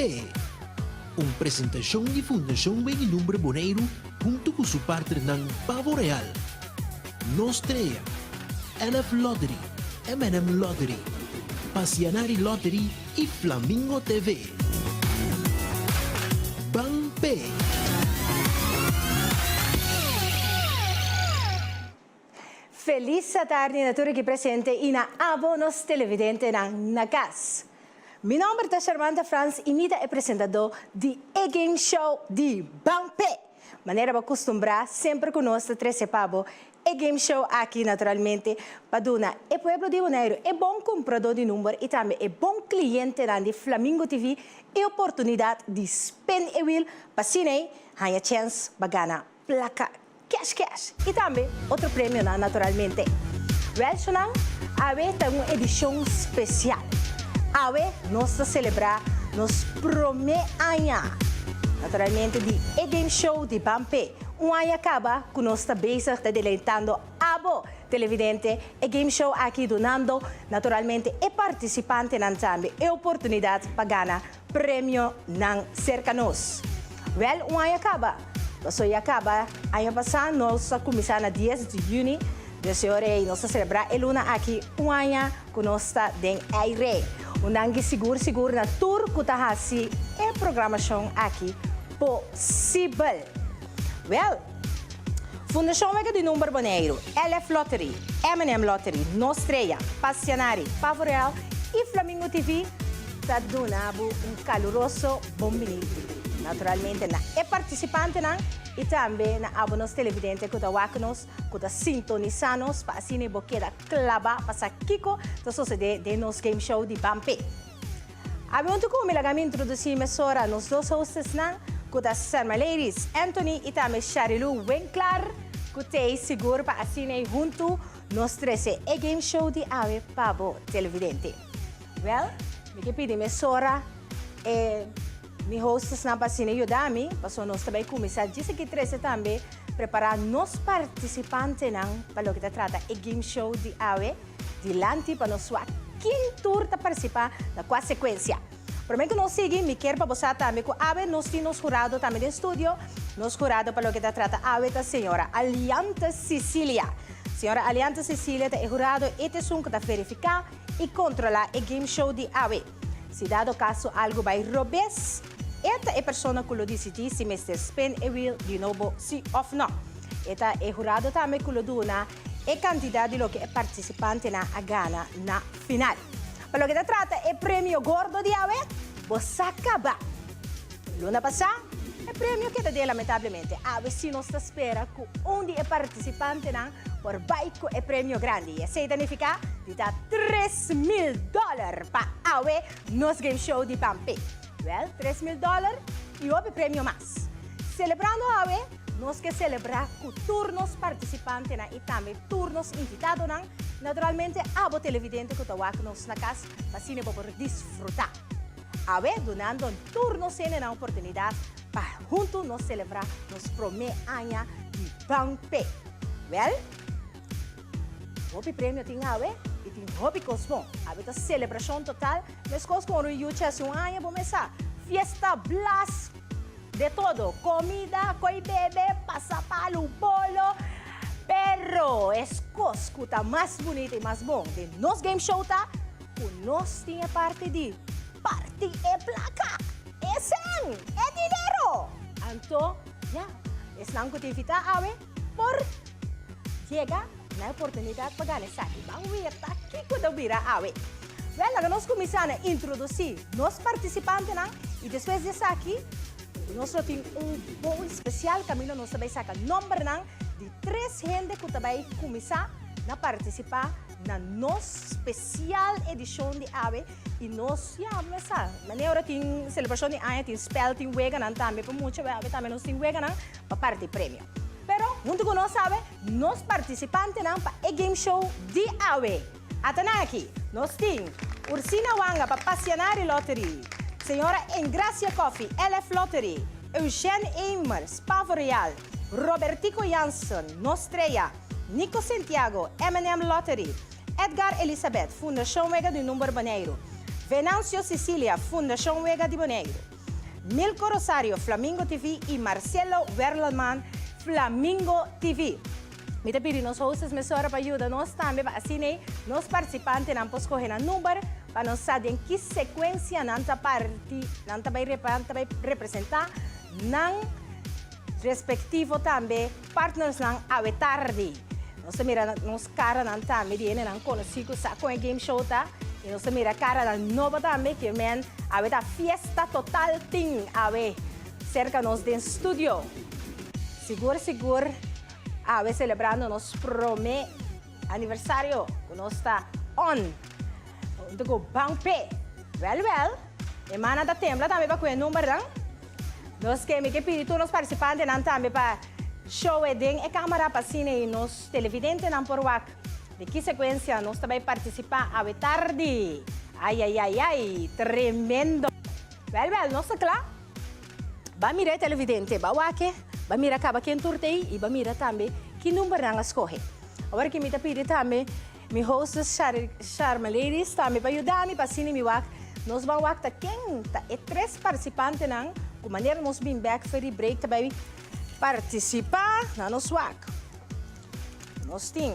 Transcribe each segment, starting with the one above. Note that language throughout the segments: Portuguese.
Uma apresentação de Fundação Wega Número Boneiro junto com seu partner ng Pavo Real, Nostrea, LF Lottery, M&M Lottery, Passianari Lottery e Flamingo TV. Bangpe! Feliz sa tarde na tudo que presente e na abo nos televidente ng Nagas. Meu nome é Charmanta Franz, imita e apresentador de E-Game Show de Bangpe. Maneira para acostumbrar, sempre conosco, 13 Pabo, E-Game Show aqui, naturalmente, Paduna. E Pueblo de Bonaire é bom comprador de número e também é bom cliente de Flamingo TV e oportunidade de spin e wheel para cine, ganha chance, bagana, placa, cash. E também outro prêmio, naturalmente. Welshonang, ave tem uma edição especial. Ave nós celebrar nos prome anha. Naturalmente, de E-Game Show de Bangpe. Ano acaba com nós basic de deleitando abo televidente. E-Game Show aqui donando, naturalmente, e participante nan também e oportunidade para ganhar prêmio nan cercanos. Well, ano acaba. So, acaba, ano passado, nós começamos na 10 de junho. E nós celebrar a luna aqui, ano com nós den aire. Unang seguro na tour que está assim e programação aqui possível. Well, Fundação Wega de Número Boneiro, LF Lottery, M&M Lottery, Nostrea, Passianari, Pavo Real e Flamingo TV está donando caloroso bom benito. Naturalmente, é participante e também na abonos televidente que está nos, que está sintonizados para assim boqueira clava para Kiko, que sucede de nos game show de Bangpe. Abbiamo come la gami introduzir mesora nos dois hosts que está Selma Ladies, Anthony e também Sharilu Winkler, que tem seguro para assim junto nos 13 e-game show de Ave Pabo televidente. Well, me pedi mesora mi hosts na pasine ayudami, paso nós também começar disse que 13 também preparar nos participantes para o que trata e game show de AWE dilante para nós quem tour ta participar na qual sequência. Por mim que nós seguimos, me quero para você também com AWE nós temos jurado também de estúdio, nós jurado para o que trata AWE da senhora Alianta Cecília. Senhora Alianta Cecília é jurado e te que ta verificar e controlar e game show de AWE. Se dado caso algo vai robes, esta é a pessoa que lo decide se Mr. Spin e Wheel de novo sim ou não. Esta é jurado também que lo dona a quantidade de lo que é participante na a gana na final. Para o que se trata é prêmio gordo de AWE, você acaba. Luna passada, é prêmio que te dê lamentavelmente. AWE se nos espera que onde é participante por baixo é prêmio grande. E se significa de dar $3,000 para AWE nos game show de Bangpe. Well, $3,000 e houve prêmio mais. Celebrando a AWE, nós que celebrar com turnos participantes e também turnos invitados, naturalmente, abo televidente que está nos na casa, para assim poder desfrutar. AWE donando turnos e na oportunidade para juntos nos celebrar nos prome anha de Bangpe. Well, houve prêmio tem AWE e tem hobby cosmo. A celebração total, mas com o Yucha se ano começar. Fiesta blast de todo, comida, coi bebê, pasapalo, bolo, pero es coscuta mais bonita e mais bom de nos game show tá, que nós tinha parte de party e placa, é sen, é dinheiro. Então, já, estão com tivita AWE por chega na oportunidade para ganhar sabe. Vamos ver aqui quando vira AWE. Well, nós começamos a introduzir nos participantes e depois disso aqui, nós temos bom especial caminho nós também saca número de 3 gente que também começar a participar na nossa especial edição de AWE e nós já começar. Maneira tem celebração de ano, tem spell, tem wega também, para muitos AWE também nós tem wega para parte prêmio. Pero, junto com nós, sabe, nós participantes para o game show de AWE. Até aqui, nós temos Ursina Wanga para Passianari Lottery, Senhora Engracia Coffee, LF Lottery, Eugene Eimers, Pavo Real, Robertico Jansson, Nostrea, Nico Santiago, M&M Lottery, Edgar Elizabeth, Fundação Wega de Número Boneiro, Venancio Cecília, Fundação Wega de Boneiro, Milko Rosario, Flamingo TV, y Marcelo Verlaman, Flamingo TV. Me te pedi nos hosts mesora para ajudar nós também para assim nos participantes não posso correr no número para nós saber em que sequência nanta parte nanta vai representar nan respectivo também partners nan ave tarde. Nós mira nos cara nan também viene nan conhecido sa com game show tá e nós mira cara nan nova também que men ave da fiesta total ting ave cerca nos de estúdio. Seguro ave celebrando nos prome aniversário que nós está on então bang pe well emana da tembla também para o número não nós que me que pedir todos os participantes não também para show edem e câmera para cine e nos televidentes não por wak de que sequência nós também participar a tarde ai tremendo well nós está claro vai mirar televidente vai wak vai mirar acaba quem turtei e vai mirar também que número não escolhe. Agora que me tá pedindo também, me hosts Charma Ladies também para ajudar-me para cine me wak. Nós vamos wak tá quem tá é 3 participantes não, com maneira nós bem back for the break também participar na nos wak. Nós tem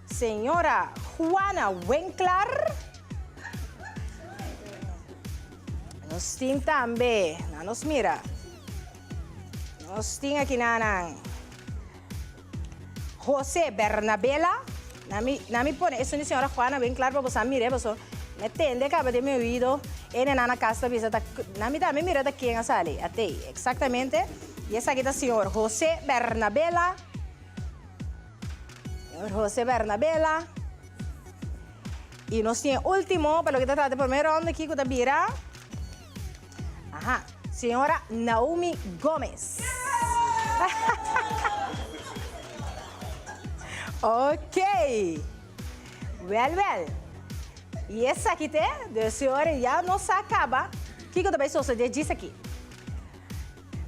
Senhora Juana Winkler. Nós tem também, na nos mira. Nós tem aqui na José Bernabela. Nami pone, eso ni señora Juana, bien claro, pues a mire, pues me tende que de mi oído, en la casa visita, nami también mira de quién sale, a ti, exactamente. Y esa aquí está señor José Bernabela. Señor José Bernabela. Y nos tiene último, pero que te trate por primero, donde aquí que te mira. Ajá. Señora Naomi Gómez. Ok. Well. E essa aqui de senhora já não se acaba. O que eu também sou disse aqui?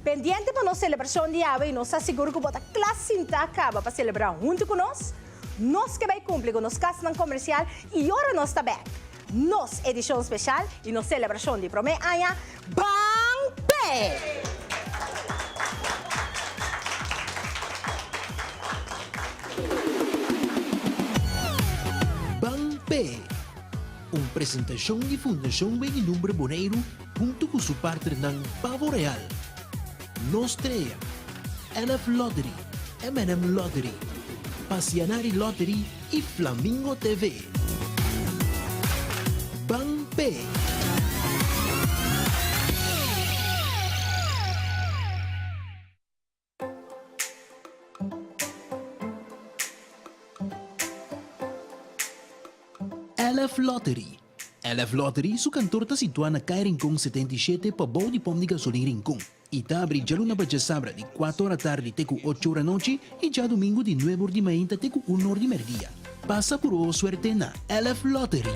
Pendiente para nossa celebração de ave e nós asseguro que a classe inteira acaba para celebrar junto com nós. Nós que vai cumprir com nós casas comercial e agora nós está back. Nos edição especial e nos celebração de Promé Anha Bang Pe! Bang Pe! Uma apresentação de Fundação Benilumbre Boneiro junto com seu partner Pavo Real, Nostrea, LF Lottery, M&M Lottery, Passianari Lottery e Flamingo TV. Bang Pe! LF Lottery. LF Lottery, su cantor está situado na Caia Rincón 77 para bom de pom de gasolina Rincón. E está abrindo já na Baja Sabra de 4 horas da tarde até 8 horas da noite e já domingo de 9 horas de manhã até 1 hora de meio-dia. Passa por boa suerte na LF Lottery.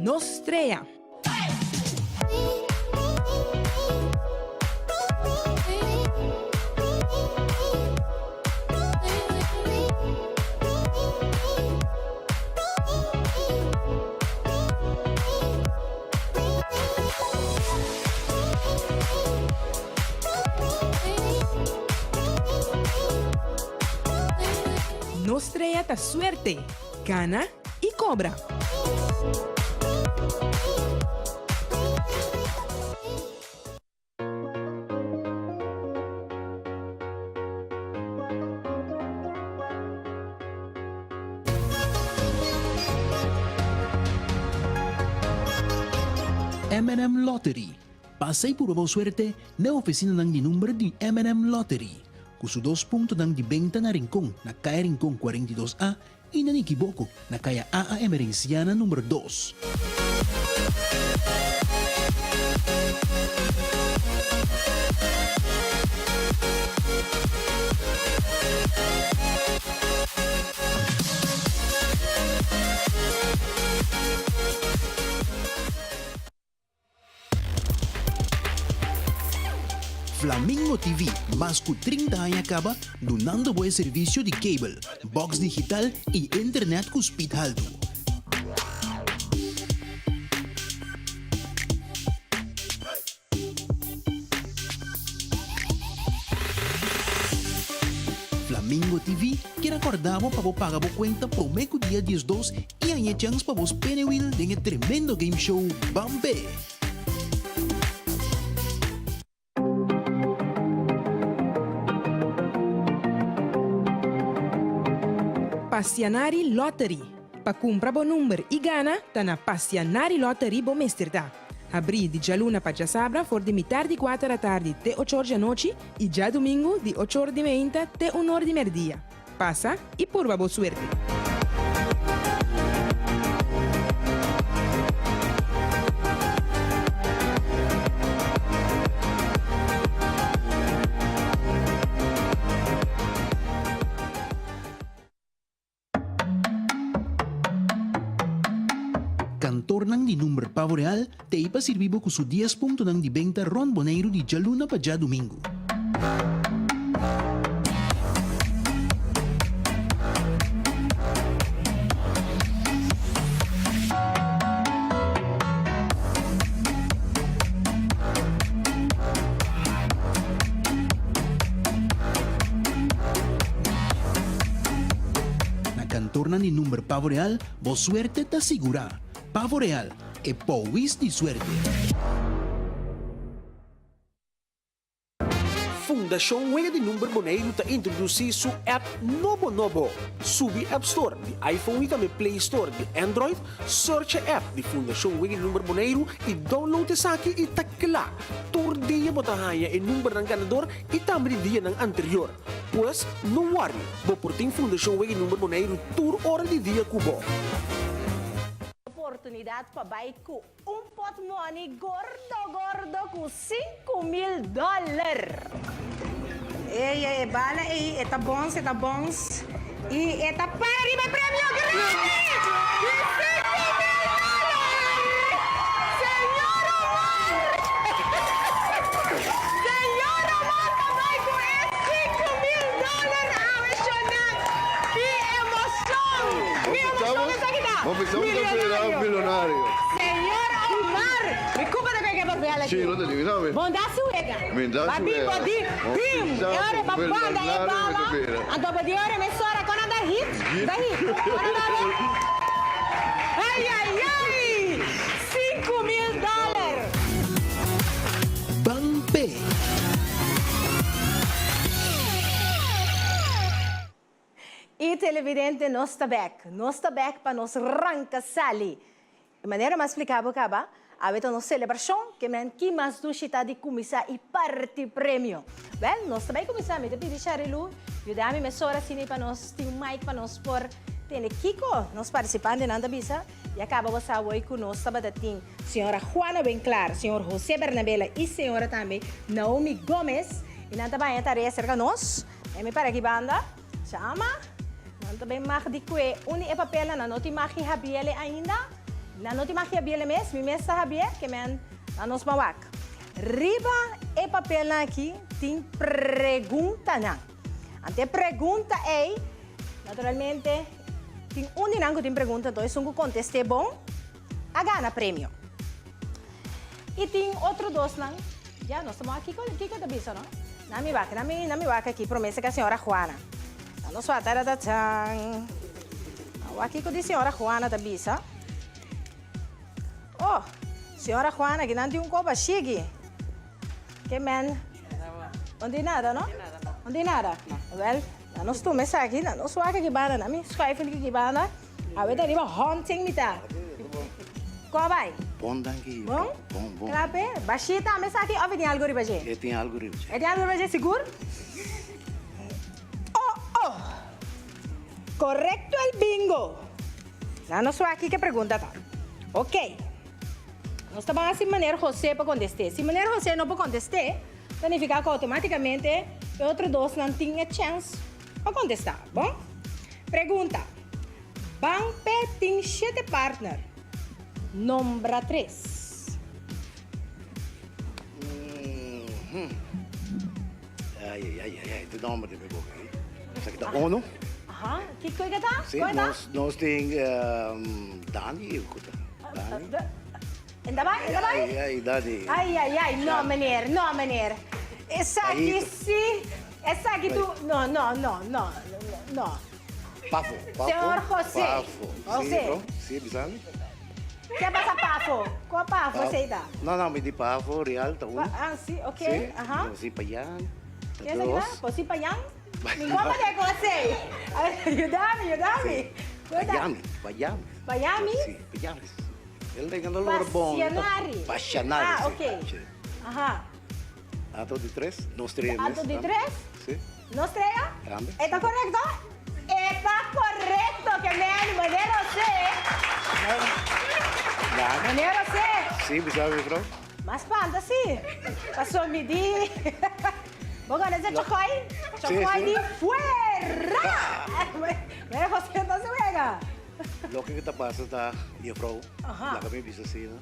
Nostrea. Nostrea ta suerte, cana y cobra. M&M Lottery. Passei por boa suerte na oficina de número de M&M Lottery. Com os 2 pontos de venta na Rincón, na Caia Rincón 42A e na Niquiboco, na Caia AA Emerenciana número 2. Flamingo TV, más que 30 años acaba, donando buen servicio de cable, box digital y internet con speed alto. Flamingo TV, que recordamos para pagar a cuenta por meio dia 12 e aí chance para vos penewil de um tremendo game show Bambe. Passianari Lottery. Pa compra bo numero e gana, tá na Passianari Lottery bo mesterda. Abri di già luna pa già sabra for di mitar di 4 da tardi te 8 ore a noci e già domingo di 8 ore di menta te 1 ora di merdia. Passa e purva bo suerte. Cantor nang di number pavo real, te ipa sirvibo com su 10 punto nang di benta Ron Boneiro di Jaluna pa ja domingo. Na cantor nang di number pavo real, bo suerte ta segura. Pavo Real e Powis di suerte. Fundação Wega de Número Boneiro está introduzindo sua app Nobo. Subi App Store de iPhone e também Play Store de Android. Search a app de Fundação Wega de Número Boneiro e download essa aqui e takla. Tur dia botahaya e número ng ganador e também dia ng anterior. Pues, não worry. Bo por tem Fundação Wega de Número Boneiro tur hora de dia kubo. Oportunidade para buy com pot money gordo com $5,000. Ei, bala, eta bons. E eta para arriba, prêmio grande! Senhor Omar! Senhor Omar, vai com $5,000! Apaixonante! Que emoção! Que emoção essa aqui tá! Pensamos que era un millonario. Señor Omar, me culpa de que por ver Sí, no te digo, ¿sabes? Bondad suega. Bondad suega. Bim, ora babanda e bala. Ando de ora me sora con da hit. Ai. $5,000. Bambe. E televidente não está back para nos arranca sali. De maneira mais explicável, acaba, havia uma celebração que men que mais do chita de começar e parte prêmio. Well, nós também começamos a pedir charilu, e da minha mesora assim para nós tem mic para nós por tem Kiko, nós participando nanda bisa e acaba você hoje com nós sábado tem senhora Juana Benclar, senhor José Bernabela e senhora também Naomi Gomes e nanda vai estar aí cerca nós. E me para aqui banda chama. Não também mais de que uni é papel na noti maki habiele ainda na noti maki habiele mesmo mesa habiele que men na nos mawak riba é papel aqui tem pergunta na ante pergunta é naturalmente tem nango tem pergunta então se um conteste bom a gana prêmio e tem outro dois não já nós estamos aqui que da bisa não na mi vaca aqui promessa que a senhora Juana. Nós vamos fazer a tchang. Aqui com a senhora Juana da bisa. Oh, senhora Juana, que não tem copo chique. Que men? Não tem nada, não? Não tem nada? Well, nós estamos aqui, nós vamos aqui banda, não? Escreve aqui banda. A ver, arriba hunting mita. Qual vai? Bom daqui. Bom? Bom. Claro, baixita, mas aqui, ó, tem algo riba, É, tem algo riba. É tem algo riba, seguro? Correcto el bingo. Não sou aqui que pergunta tá. Ok. Nós estamos assim maneira José para contestar. Se maneira José não para contestar, significa que automaticamente o outro dois não tem chance para contestar, bom? Pergunta. Bampe tem 7 partner. Nombra 3. Ai, ito naman din may buhay. Sa kita ono, Aha, kiko ka ta? si, Koy ta? nos ting Dani, ko ta. Dani. Indabay? Dani. Ai, no, meneer. Essa aqui, Aí. sim. Essa aqui, tu... No. Pafo. Senhor José. Pafo. José. Si, bro? Si, bisabi? Quer passar pafo? Qual pafo, aceita? Não, me di pafo, real, ta uno. Sim, ok. Si, Aham. si, payan. Quer saber? Posso ir para Yang? Igual para que você. Ayúdame. Payami. Miami? Si, payami. Ele tem ganhando loro bom. Passianari. Passianari. Ah, si. ok. Si. Aham. Ato di tres, nos tres. Ato di tres? Si. ¿No estrella? Grande. ¿Está correcto? Está correcto, que manera José. Dani. Manera José. Si, bisabi, bro. Mas falta, sim. Passou a medir. Vamos ganhar esse chocoy? Chocoy sim. de fuera! Manera José, não se juega. Lo que kita pasa ta, iya, bro. Aha. La kami bisa sila.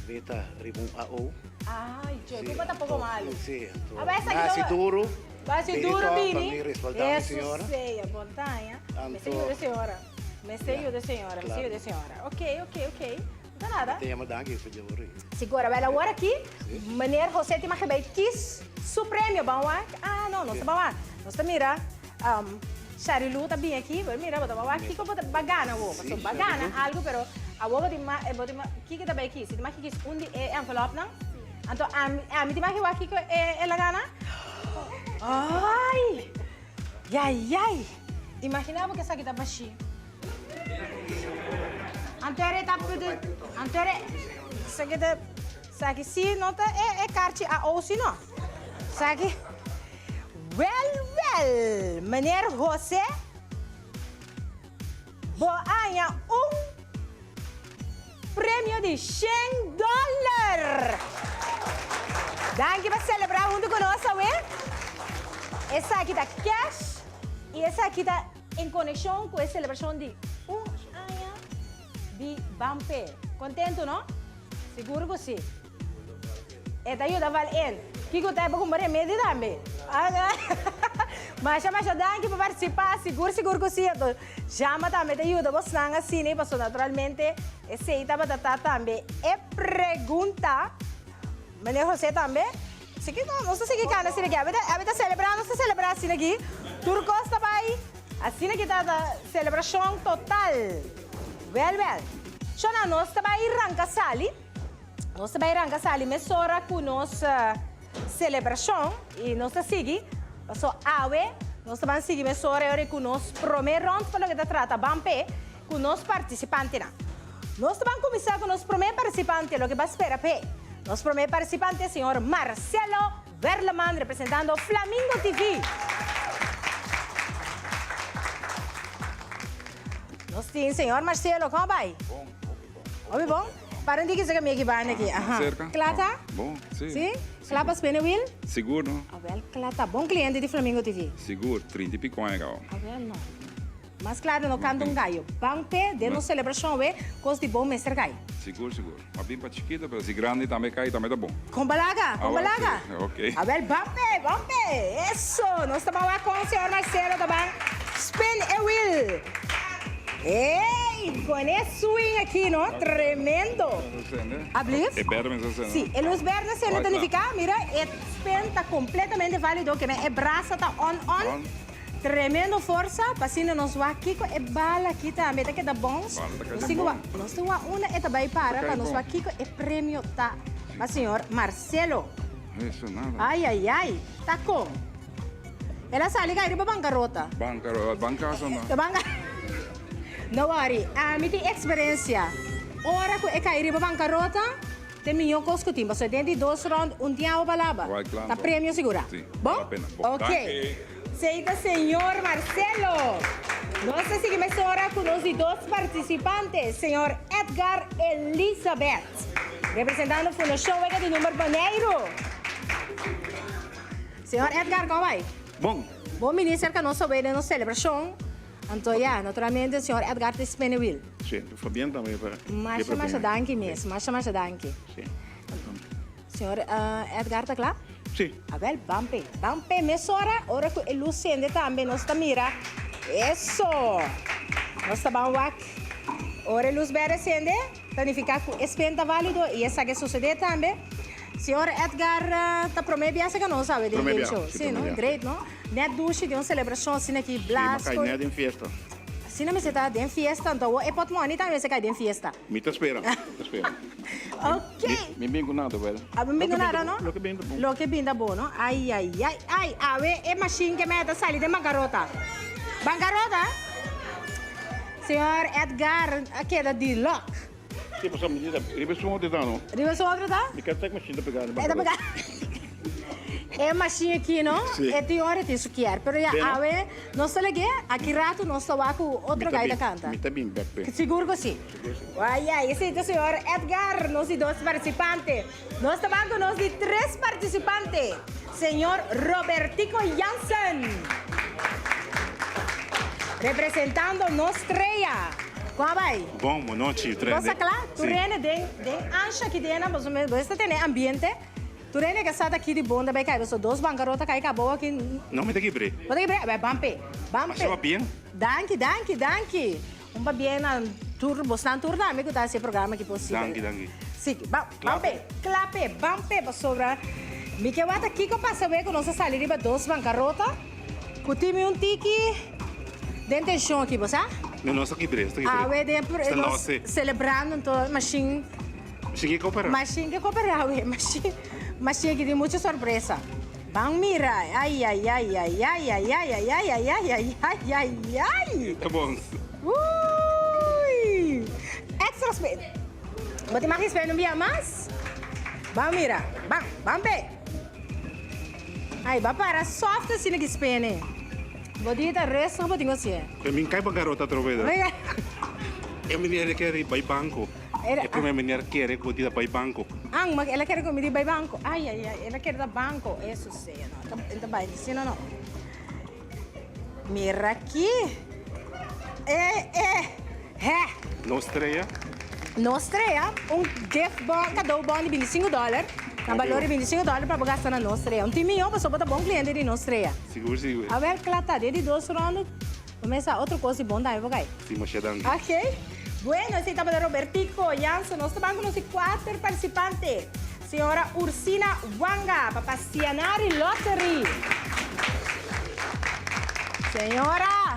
Beta, ribong AO. Ai, tio, tu bota pouco malo. Si, Ah, vai, essa aqui nasi não- duro. Vai ser Perito, duro, Bini. kami respaldamos, Isso senhora. sei, a montanha. Tanto- Messeio de senhora. Messeio de senhora, Claro. messeio de senhora. Ok. Não dá nada. Tem uma dangue, foi de ouro. Segura, vai lá agora aqui. Maneira José tem mais quis su prêmio, bom, ah, não está bom, nós tá mira, Charilu tá bem aqui, mira, bota bom, aqui que bota bagana, wo, Sim, passou bagana, Charilu. algo, pero a wo bota que tá bem aqui, se tem mais quis envelope, não? Então, a mim tem mais aqui que é la gana. Ai! Imaginava que essa aqui tá baixinha. Antere tá pedindo, Saki si nota é carte a ou si não. Saki. Well, meneer José. Boanha prêmio de $100. Danke para celebrar junto conosco, hein? Essa aqui tá cash e essa aqui tá em conexão com a celebração de ano de Bampe. Contento, não? Seguro que sim. Esta ajuda vale. Kiko tayo ba kumbari media dami? Mas danke para participar. Seguro que sim. Chama também te ajuda. Você não assim, passou naturalmente. Aceita para tratar também. E pergunta. Maneiro José também. Não sei se cana assim aqui. Habita celebrar, não se celebrar assim aqui. Turcos também. Assim aqui tá a celebração total. Well. So na nós também arranca sali. Nós também arranca sali. Mesora com nossa celebração. E nós seguimos. Passou awe. Nós também seguimos mesora com nosso primeiro round. Para que trata Bampe. Com nosso participante. Nós também começar com nosso primeiro participante. O que vai esperar pé. Nosso primeiro participante é o senhor Marcelo Verleman, representando Flamingo TV. Nós temos o senhor Marcelo, como vai? Bom. Bom? Para onde que você quer que vai aqui? Cerca. Clata? Bom, sim. Sim? Clapas pene Will? Seguro, Clata. Bom cliente de Flamingo TV. seguro, 30 e pico legal. Não. Mas claro, não canta gaio. Bampe, de nossa celebração, coisa de bom mestre gai. Seguro. Mas bem para chiquita, mas se grande também cai, também tá bom. Com balaga. Ok. Bampe. Isso. Nós estamos lá com o senhor Marcelo também. Spin a wheel. Ei, com esse swing aqui, não? Tremendo. Ablis? É bem essa cena. Sim, luz verde se ele danificar, mira, o spin está completamente válido, que o braço está on. Tremendo força, passando nos aqui com a bala aqui também, que tá bom. Nós temos uma eta vai para nos aqui com o prêmio tá. Mas senhor Marcelo. Isso nada. Ai, tá com. Ela sai ligar para bancarrota. Bancaça não. Da banca. Não worry, a mim tem experiência. Ora que é cair para bancarrota, tem milhão cosco timba, só tem 2 rounds, dia o balaba. Tá prêmio segura. Sim, Bom? vale a pena. Bom, Ok. Seita senhor Marcelo. Nós seguimos agora com os 2 participantes, senhor Edgar Elizabeth, representando a Fundação Wega de Número Baneiro. Senhor Edgar, como vai? Bom. Bom ministro que nós sabemos na celebração. Então, naturalmente, o senhor Edgar te espera will. Sim, o Fabiano também para. Mas danke mesmo, mas danke. Sim. Senhor Edgar, tá claro? Sí. A ver, Bampe. Bampe, mesora. Ahora que el luz enciende también, nos está mira. Eso. Nos está bawak. Ahora el luz verde enciende. Significa que es válido y esa que sucede también. Senhor Edgar, tá promebiasa que não sabe de game show. Sim, não? Great, não? Net douche de uma celebração assim aqui, blast. Sim, mas cai em fiesta. Sim, mas você tá em fiesta, então é pode money também você cai em fiesta. Me te espera, Ok. Me bingo nada, velho. Ah, me bingo nada, não? Lo que bingo bom. Lo que bingo bom, não? Ai, ave é machine que meta sair de bancarrota. Bancarrota? Senhor Edgar, aqui é da D-Lock. Sim, mas a medida, ribeção de dano. Ribeção outra tá? Me quer ter machine de pegar. É da pegar. É machine aqui, não? Sim. É teoria disso que é. Pero já, ave, não se ligue, aqui rato não está com outro gaita canta. Me tá bem, backpack. Seguro que sim. Ai, esse é o senhor Edgar, nós de 2 participantes. Nós estamos com nós de 3 participantes. Senhor Robertico Jansen. Representando Nostreia. Como vai? Bom, boa noite. Você claro? Tu rene den ancha que dena, mas você tem ambiente. Tu rene que está aqui de bom, também cai. Você 2 bancarotas cai acabou aqui. Não me te quebrei. Pode quebrar? Vai, Bampe. Mas va bien? Danke. Va bem na tour, bostan tour da amigo da esse programa que possível. Danke. Sim, Bampe. Clape, Bampe, sobra. Me que wata aqui que passa ver com nossa salário para 2 bancarotas. Cutime tiki. Dentro chão aqui, você? Não, não, quebrei. Ah, we celebrando então machine. Machine que coopera. Machine que coopera, machine que tem muita surpresa. Bang mira, ai. Tá bom. Ui! Extra speed. Bate mais speed não via mais? Bang mira, bang. Ai, vai para soft assim que speed. Vou dizer o resto, não vou dizer assim. Eu me encaipo garota troveda. Eu me diria que era ir para banco. É para me dizer que era ir para banco. Ah, mas ela quer que eu me diga banco. Ai, ela quer dar banco. Isso sim, não. Então vai, sim, não. Mira aqui. Nostreia. Gift bom, cadeau bom de $25. Na valor de $25 para gastar na Nostreia. Time eu, pessoa bota bom cliente de Nostreia. Seguro. A ver, claro, de 2 rounds. Começa outra coisa bom, daí, vai. Sim, mas é danke. Ok. Bueno, esse estava de Robertico Jansen. Nós estamos com 4 participantes. Senhora Ursina Wanga, para Passianari Lottery. Senhora,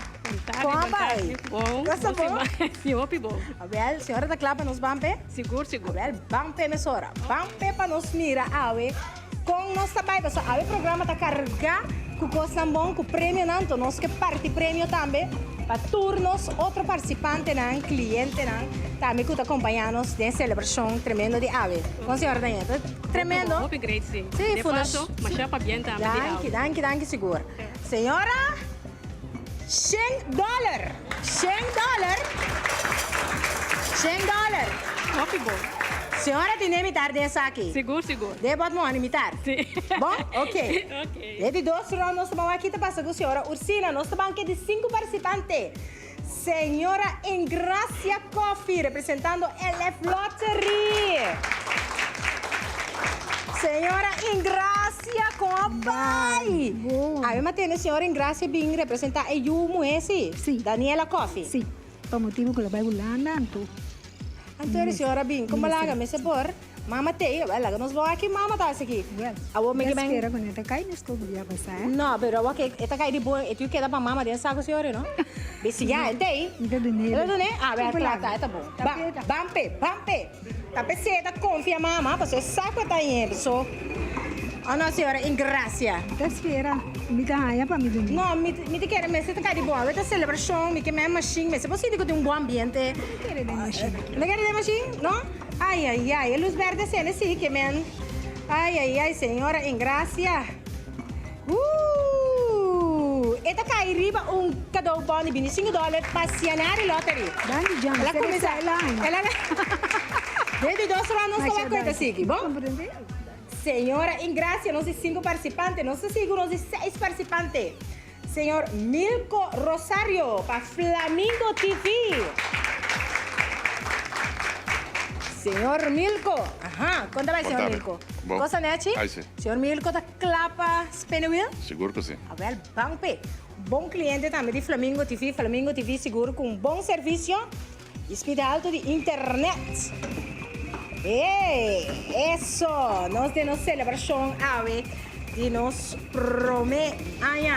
como vai? Bom. Gosta bom? Sim, bom. A ver, senhora da clapa nos Bampe? Seguro. A ver, Bampe, mesora. Bampe para nos mira, awe. Com nós também, pessoal. Awe programa tá carregar com coisa bom, com prêmio nanto. Nós que parte prêmio também. Para turnos, outro participante, não, cliente, não. Também que está acompanhando-nos de celebração tremenda de ave. Com a senhora Daniela, tremendo. Muito great, sim. Sim, de fato, mas já para bem também. Danke, seguro. Senhora, $100. Muito bom. Senhora tem que imitar dessa aqui. Seguro. Deve não imitar? Sim. Bom? Ok. Ok. De 2 rounds, nós estamos aqui, tá passando, senhora Ursina, nós estamos aqui de 5 participantes. Senhora Engracia Coffee, representando LF Lottery. Senhora Engracia, como vai? Aí, Matena, a senhora Engracia vem representar a Yumu, esse? Sim. Daniela Coffee? Sim, por motivo que ela vai lá, Então, a senhora vem, como lá, me sepor? Mama tem, ela nos vai aqui, mama tá aqui. Well, espera quando ela cai, não podia passar. Não, pero aqui, esta cai de boa, e tu queda para mama dentro saco, senhora, não? Besi já, tem? Então, Ah, vai, tá bom. Bampe. Tá pesada, confia, mama, você saco tá aí, pessoa. Não, senhora, Engracia. Espera, me dá para me dormir. Não, me te quero, mas você tá de boa. Vai ter celebração, me quer mais machine, mas você tem um bom ambiente. Não quero de machine. Não quer de machine? Não? Ai, a luz verde cena sim, que men. Ai, senhora Engracia. Esta cai riba cadeau bom de $25 para Passianari Lottery. Dani, já, Ela começa lá. Ela desde 2 rounds não está coisa assim, bom? Senhora Engracia, nós 5 participantes, nós seguimos nós 6 participantes. Senhor Milko Rosario, para Flamingo TV. Senhor Milko, conta mais, senhor Milko. Bom. Cosa, Nechi? Aí sim. Senhor Milko, tá clapa Spinwheel? Seguro que sim. Well, bang pe. Bom cliente também de Flamingo TV. Flamingo TV seguro com bom serviço. Hospital de internet. Eso. Nós temos celebração ave. E nos promete,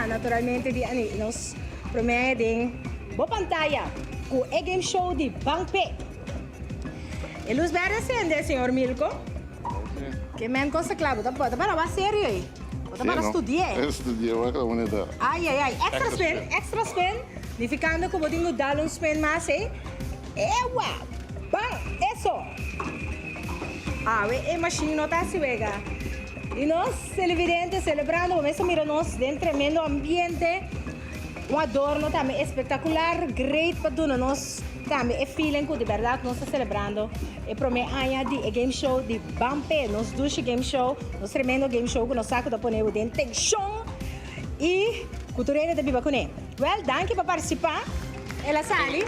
naturalmente, nos prometem boa pantalla com o game show de Bangpe. E luz verde acende, senhor Milko. Que men coisa claro, tá para sério aí. Tá para estudar. Estudei, vai com a moneda. Ai. Extra spin. E ficando como tenho dado spin mais, hein? Ewa! Bang! Eso! É machine tá se vega. E nós, televidentes, celebrando, começa a mirar nós dentro de tremendo ambiente. Adorno também espetacular, great para tudo. Nós também é feeling que de verdade nós estamos celebrando. E para mim, de game show de Bampe, nós dois game show, nós tremendo game show que nós saco da poner dentro tensão e cultura de biba com ele. Well, danke para participar. Ela sali.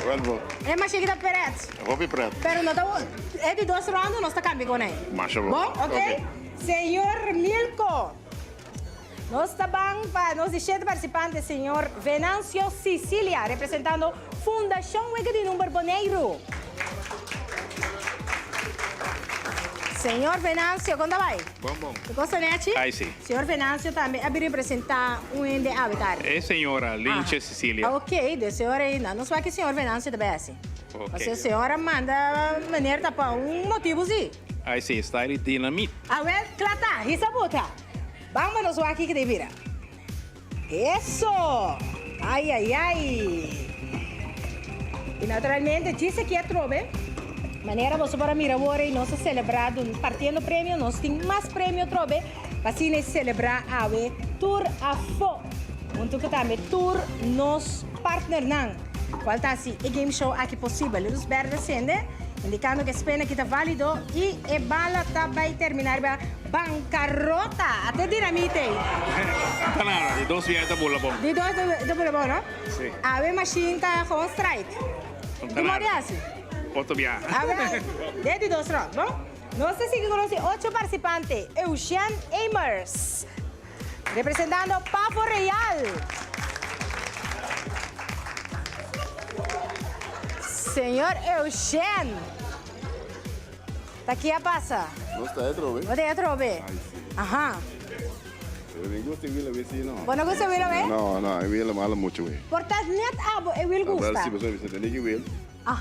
Well, bom. É mais chique da Peret. Roupa preto. Pero não tá é de 2 rounds, nós tá cambiando com ele. Macha bom. Bom, ok? Senhor Milko. Nós estamos para nós deixar participante, senhor Venâncio Sicília, representando Fundação Wega de Número Boneiro. Senhor Venâncio, quando vai? Bom. Tu gosta, né, Chi? Ai, sim. Senhor Venâncio também vai representar de Avatar. É senhora Lince Sicília. Ok, de senhora ainda. Não só que senhor Venâncio também é assim. Ok. Mas a senhora manda maneira para motivo, sim. Ai, sim, está aí dinamite. Well, clata, isso bota. Vamos nos aqui que devira. Isso! Ai. E naturalmente, disse que é trobe. Maneira você para mirar agora e nós celebrado partindo prêmio, nós temos mais prêmio trobe para assim celebrar a Tour a Fo. Muito que também Tour nos partner não. Qual tá assim, é game show aqui possível. Luz verde acende, indicando que a pena que está válido e a bala está vai terminar para bancarrota. Até dinamite. Tá nada, de 2 viagens da bola bom. De 2 da bola bom, não? Sim. A machine está com strike. Tá Tu mora nada. assim? Outro viagem. Desde 2 rounds, bom? Nós seguimos com 8 participantes. Eugene Amers, representando Pavo Real. Senhor Eugene. Tá aqui a passa. Não está aí, trove? Você é trobe? Aham. Eu nem gosto de ver se não. Você não gosta de ver? Não, eu vil mal muito, ué. Portanto, net abo, eu will gostar. Se você tem que ver.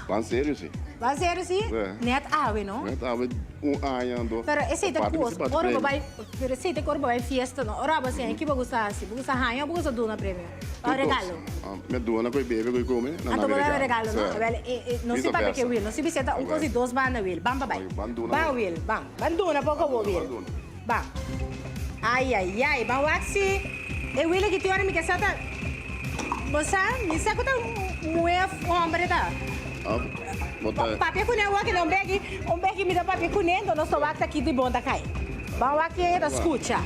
Van sério, sim. Vai ser assim? Net abo, não? Eu estava ano. Pero esse é coisa, ora vai, pero esse é corpo vai fiesta, não? Ora você aqui vai gostar assim, vai gostar rainha, vai gostar dona prêmio. Para regalo. Me dona coi bebe, coi come. Então vai regalo, não? Não se para que will, não se visita coisa 2 banda will, bam bye. Bam will, bam. Banduna pouco will. Bam. Ai, bam waxi. Eu will que te ora me que sata. Você, me saco tá muito homem tá. Papi kunen waki não begi me dá papi kunen, então nós estamos aqui de bom da cai. Bom aqui da escuta.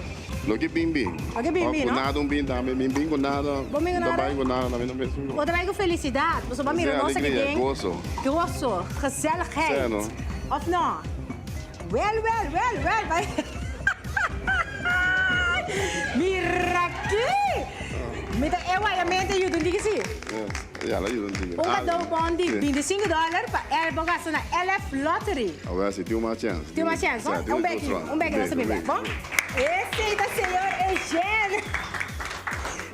Lo que bim. Ok, bim, não? Nada bim também, bim com nada. Bom bim com nada. Também com nada, também não penso. Ou também com felicidade. Você vai mirar nossa que tem. Gozo. Gezelligheid. Of não? Well, vai. Mira aqui. Eu a mente eu não digo assim. Ja, dat is een cadeau bom de $25 para ele gastar na LF Lottery. Agora sim, tem uma chance. Tem uma chance, bom? Um beque nossa bebê, bom? Esse é o senhor Eugene.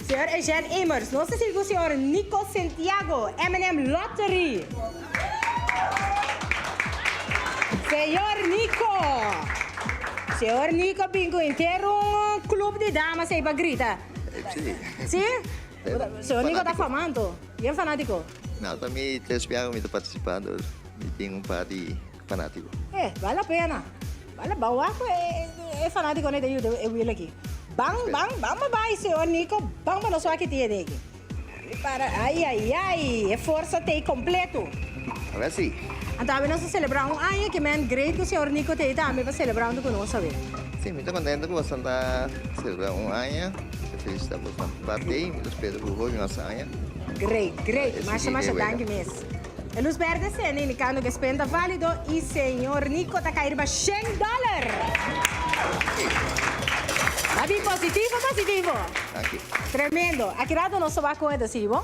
Senhor Eugene Amers. Nós seguimos o senhor Nico Santiago, M&M Lottery. Senhor Nico, bingo inteiro clube de damas aí para gritar. Sim? O senhor Nico está famando? E é fanático? Não, também três viagens estou participando e tenho parte fanático. Vale a pena. Vale, Bauaco é fanático, né? Eu vi aqui. Bang, senhor Nico. Bang, não só aqui tem aqui. Ai. É força tem completo. Agora sim. Então, nós celebramos um ano que é great que o senhor Nico tem também para celebrar conosco, sabe? Sim, muito contente com você celebrar um ano. Felicitamos bastante parte e espero que o nosso ano. Great. Mas danke mesmo. A luz verde é indicando que spenda válido e senhor Nico está caindo para $100. Abi, positivo, positivo. Aqui. Tremendo. Aqui lado nós vamos com adesivo.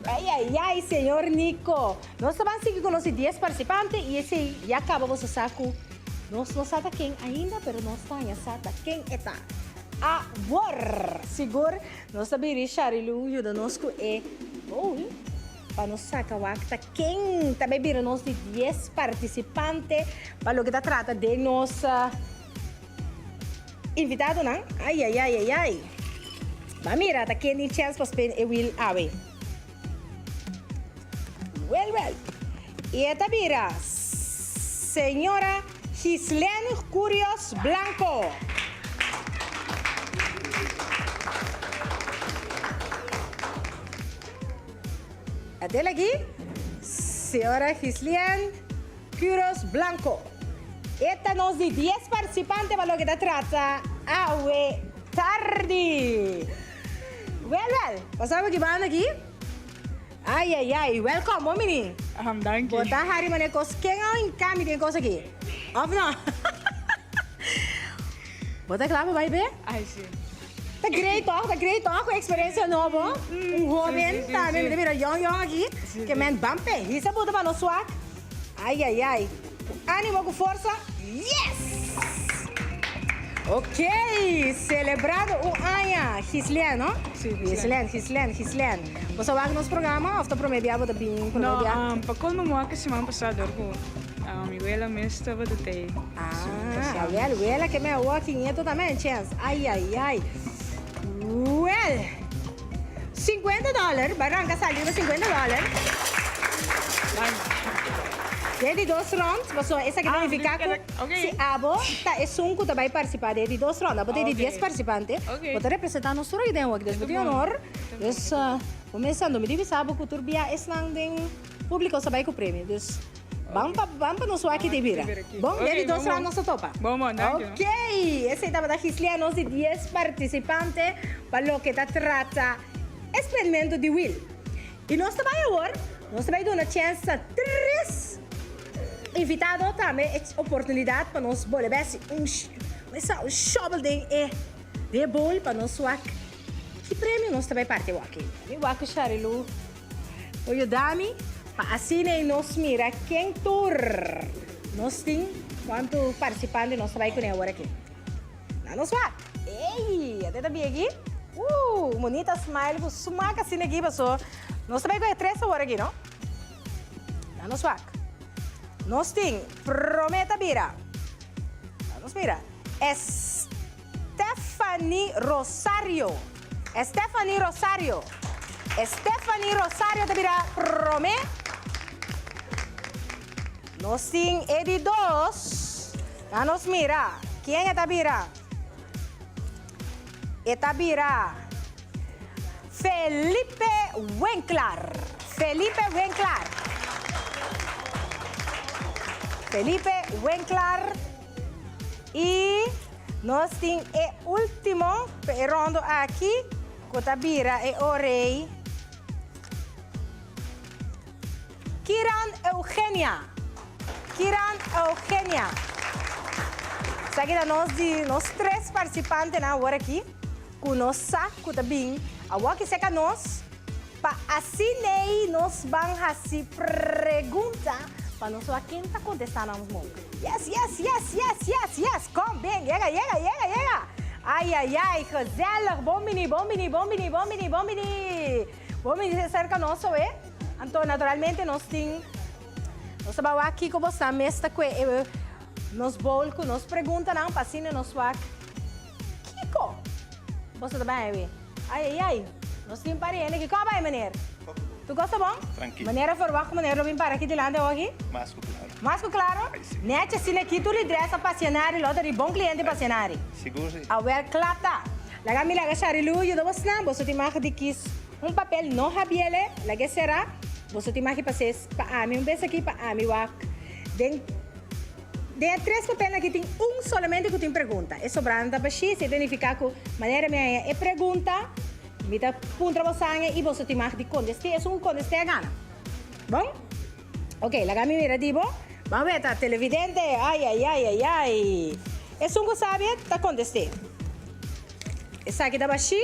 Ai, senhor Nico. Nós vamos seguir com os 10 participantes e esse já acaba o saco. Nós não sabemos quem ainda, mas nós sabemos quem está. Agora, seguro, nós sabemos que o ajuda-nos com para nos sacar quem também vira nós de 10 participantes para o que trata de nossa invitado, não? Ai. Vamos mirar, quem tem chance para spend e will away. Well. E esta vira, senhora Gislene Curios Blanco. Até aqui, senhora Gislene Curios Blanco. Esta nós de 10 participantes para o que trata awe tarde. Well. Passamos aqui, banda aqui. Ai. Welcome, momini. Dank je. Bota hari mana kos kengal in kami din kos aqui. Of não? Bota claro, vai ver? Ai, sim. Tá great talk, experiência nova. Jovem, tá, me mira young aqui. Que men bampe. Isso bota para nosso ar. Ai. Ânimo com força. Yes! Ok, celebrado o Anya, Gislene, não? Sim, Gislene. Você vai no nosso programa ou está promediado da bem? No, para como mo que semana passada ko, mi abuela me estava de te. Abuela que me walking esto também, chance. Ai. Well, $50, barranca saliu $50. De 2 rounds, você essa que vai ficar com se abo, tá é 5 também participar de 2 rounds, abo de 10 participantes. Você representar nosso ideia aqui, desde o honor. Dus começando, me diz sabe que turbia eslang ding público sabe com prêmio. Dus vamos nos aqui de vira. Bom, de 2 rounds nosso topa. Vamos, Ok, esse estava da Gislene, nós de 10 participantes para o que trata experimento de will. E nós também agora, nós também damos uma chance a 3 invitado também oportunidade para nós bolher um shovel de bol para nós suar que prêmio nós também parte aqui. Me wak Sharilu o yudami para assim nós mira quem tour nós tem quanto participante nós também com agora aqui. Na nós wak. Ei, até também aqui. Bonita smile, sumaca assim aqui pessoal. Nós também com 3 agora aqui, não? Na nós wak. Nós temos Prometa Bira. Vamos mira. Stephanie Rosario te bira Prome. Nós temos Edi 2. Vamos mira. Quem é Tabira? Tabira Felipe Winkler. E nós temos o último rondo aqui, com Tabira e Orei. Kiran Eugenia. Seguida nós 3 participantes agora aqui, com nós saco também. Agora que seca nós, para assim nós vamos fazer pergunta. Para nós a quem está contestando nos mundo. Yes. Come bem, chega. Ai, José, bom mini. Vamos cerca nosso, Então, naturalmente, nós vamos aqui com você, mesta que nos bolco, nos pergunta, não, para assim, nós vamos Kiko. Você também, Ai, nós temos parente aqui, como vai, maneira? Tu gosta bom? Tranquilo. Maneira forward, maneira vim para aqui de lado hoje? Mais claro? Nete assim aqui tu lidressa passionari, lote de bom cliente passionari. Seguro sim. Awer clata. Laga mi laga sharilu, eu dou snam, você te marca de quis papel não rabiele, laga será, você te marca para mim, vez aqui para mim wak. De 3 papéis aqui tem solamente que tem pergunta. É sobrando para se identificar com maneira minha é pergunta. Mita puntra você e você te marca de contestar, é um contestar gana. Bom? Ok, la gami mira dibo. Vamos ver, tá televidente. Ai. É um que sabe, tá contestar. essa aqui da baixi.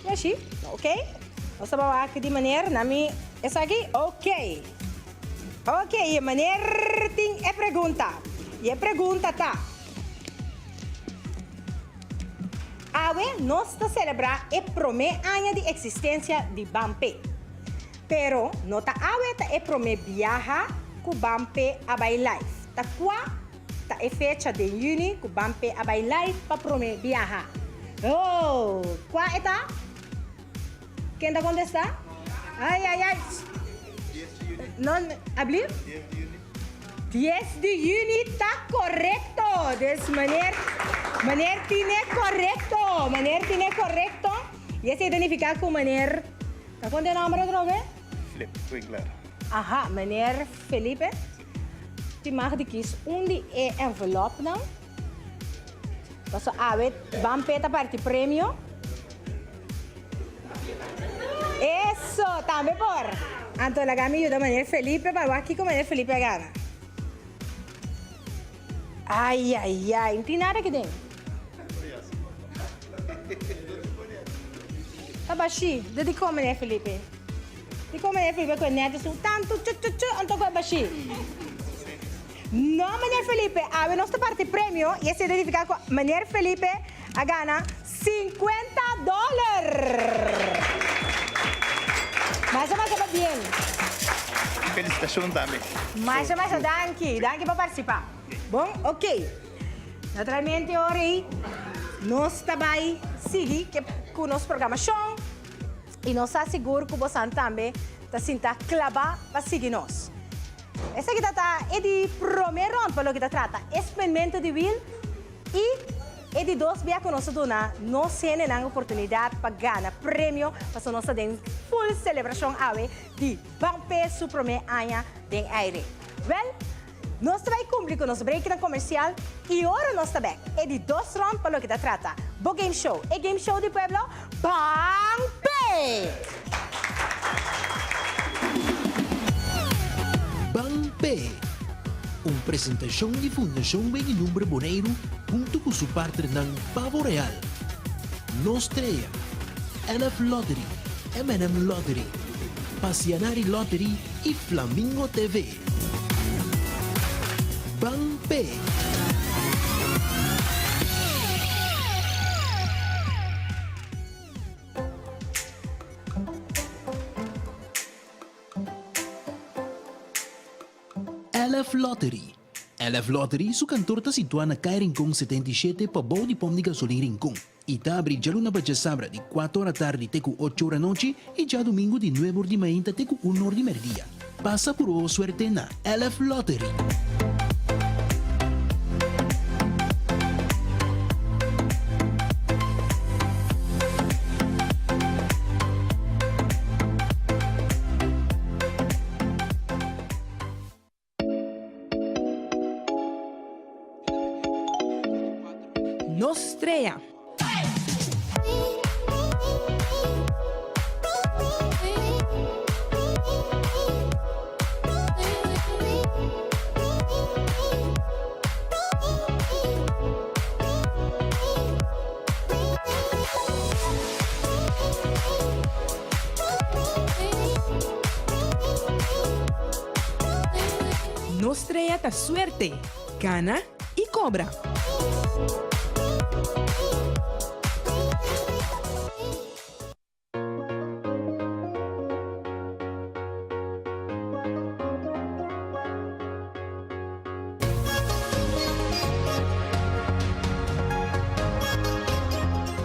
Baixi, ok? Nós estamos aqui de maneira, nami, essa aqui, ok. Ok, e maneira tem é pergunta. E a pergunta tá. Awe, nós estamos celebrar o primeiro ano de existência de Bampe. Pero, nota awe tá é primeiro viaja com Bampe a live. Tá qua, tá é fecha de junho com Bampe a live para primeiro viaja. Oh, qual é tá? Quem está contestando? Ai, ai, ai. Não, abrir? 10 de junho está correto. Dessa maneira tiene correto. Maneira tiene correto. E esse identificar com maneira. Tá qual é o nome outra vez? Felipe Winkler. Aha, maneira Felipe. Die mag de kies de envelope não. Paso awet Bampeta parte prêmio. Eso, também por. Anto la gami ayuda a maneira Felipe para aqui com maneira Felipe gana. Ai, ai, ai, não tem nada aqui dentro. Tá baixinho, dedicou a maneira Felipe. Dedicou a maneira Felipe com a neta, tanto, anto com a baixinho. Não, maneira Felipe, a nossa parte prêmio e esse identificar com maneira Felipe a gana $50. Mais ou mais bem. Felicitações também. Mais ou mais, danke para participar. Bom, ok. Naturalmente, ora nós também seguimos com nossa programação e nós asseguramos que você também está sentindo clavar para seguir nós. Essa aqui é de primeiro round para o que trata experimento de will e de dois via que nós dona nós temos a oportunidade para ganhar prêmio para nós ter full celebração de Bampe su primeiro ano de aire. Well, nós vai cumprir com nosso break comercial e agora nós também é de dois rounds para o que trata Bo Game Show, e Game Show de Pueblo Bampe. Bampe, uma apresentação de Fundação Wegi Número Boneiro junto com seu partner ng Pavo Real, Nostrea, LF Lottery, M&M Lottery, Passianari Lottery e Flamingo TV. Bampe. LF Lottery. LF Lottery, su cantor está situado na Caia Rincón 77 para bom de pom de gasolina Rincón. E está abrindo já luna para sabra de 4 horas da tarde até 8 horas da noite e já domingo de 9 horas da manhã até 1 hora da meio-dia. Passa por boa suerte na LF Lottery. Nostrea. Nostrea ta suerte, gana y cobra.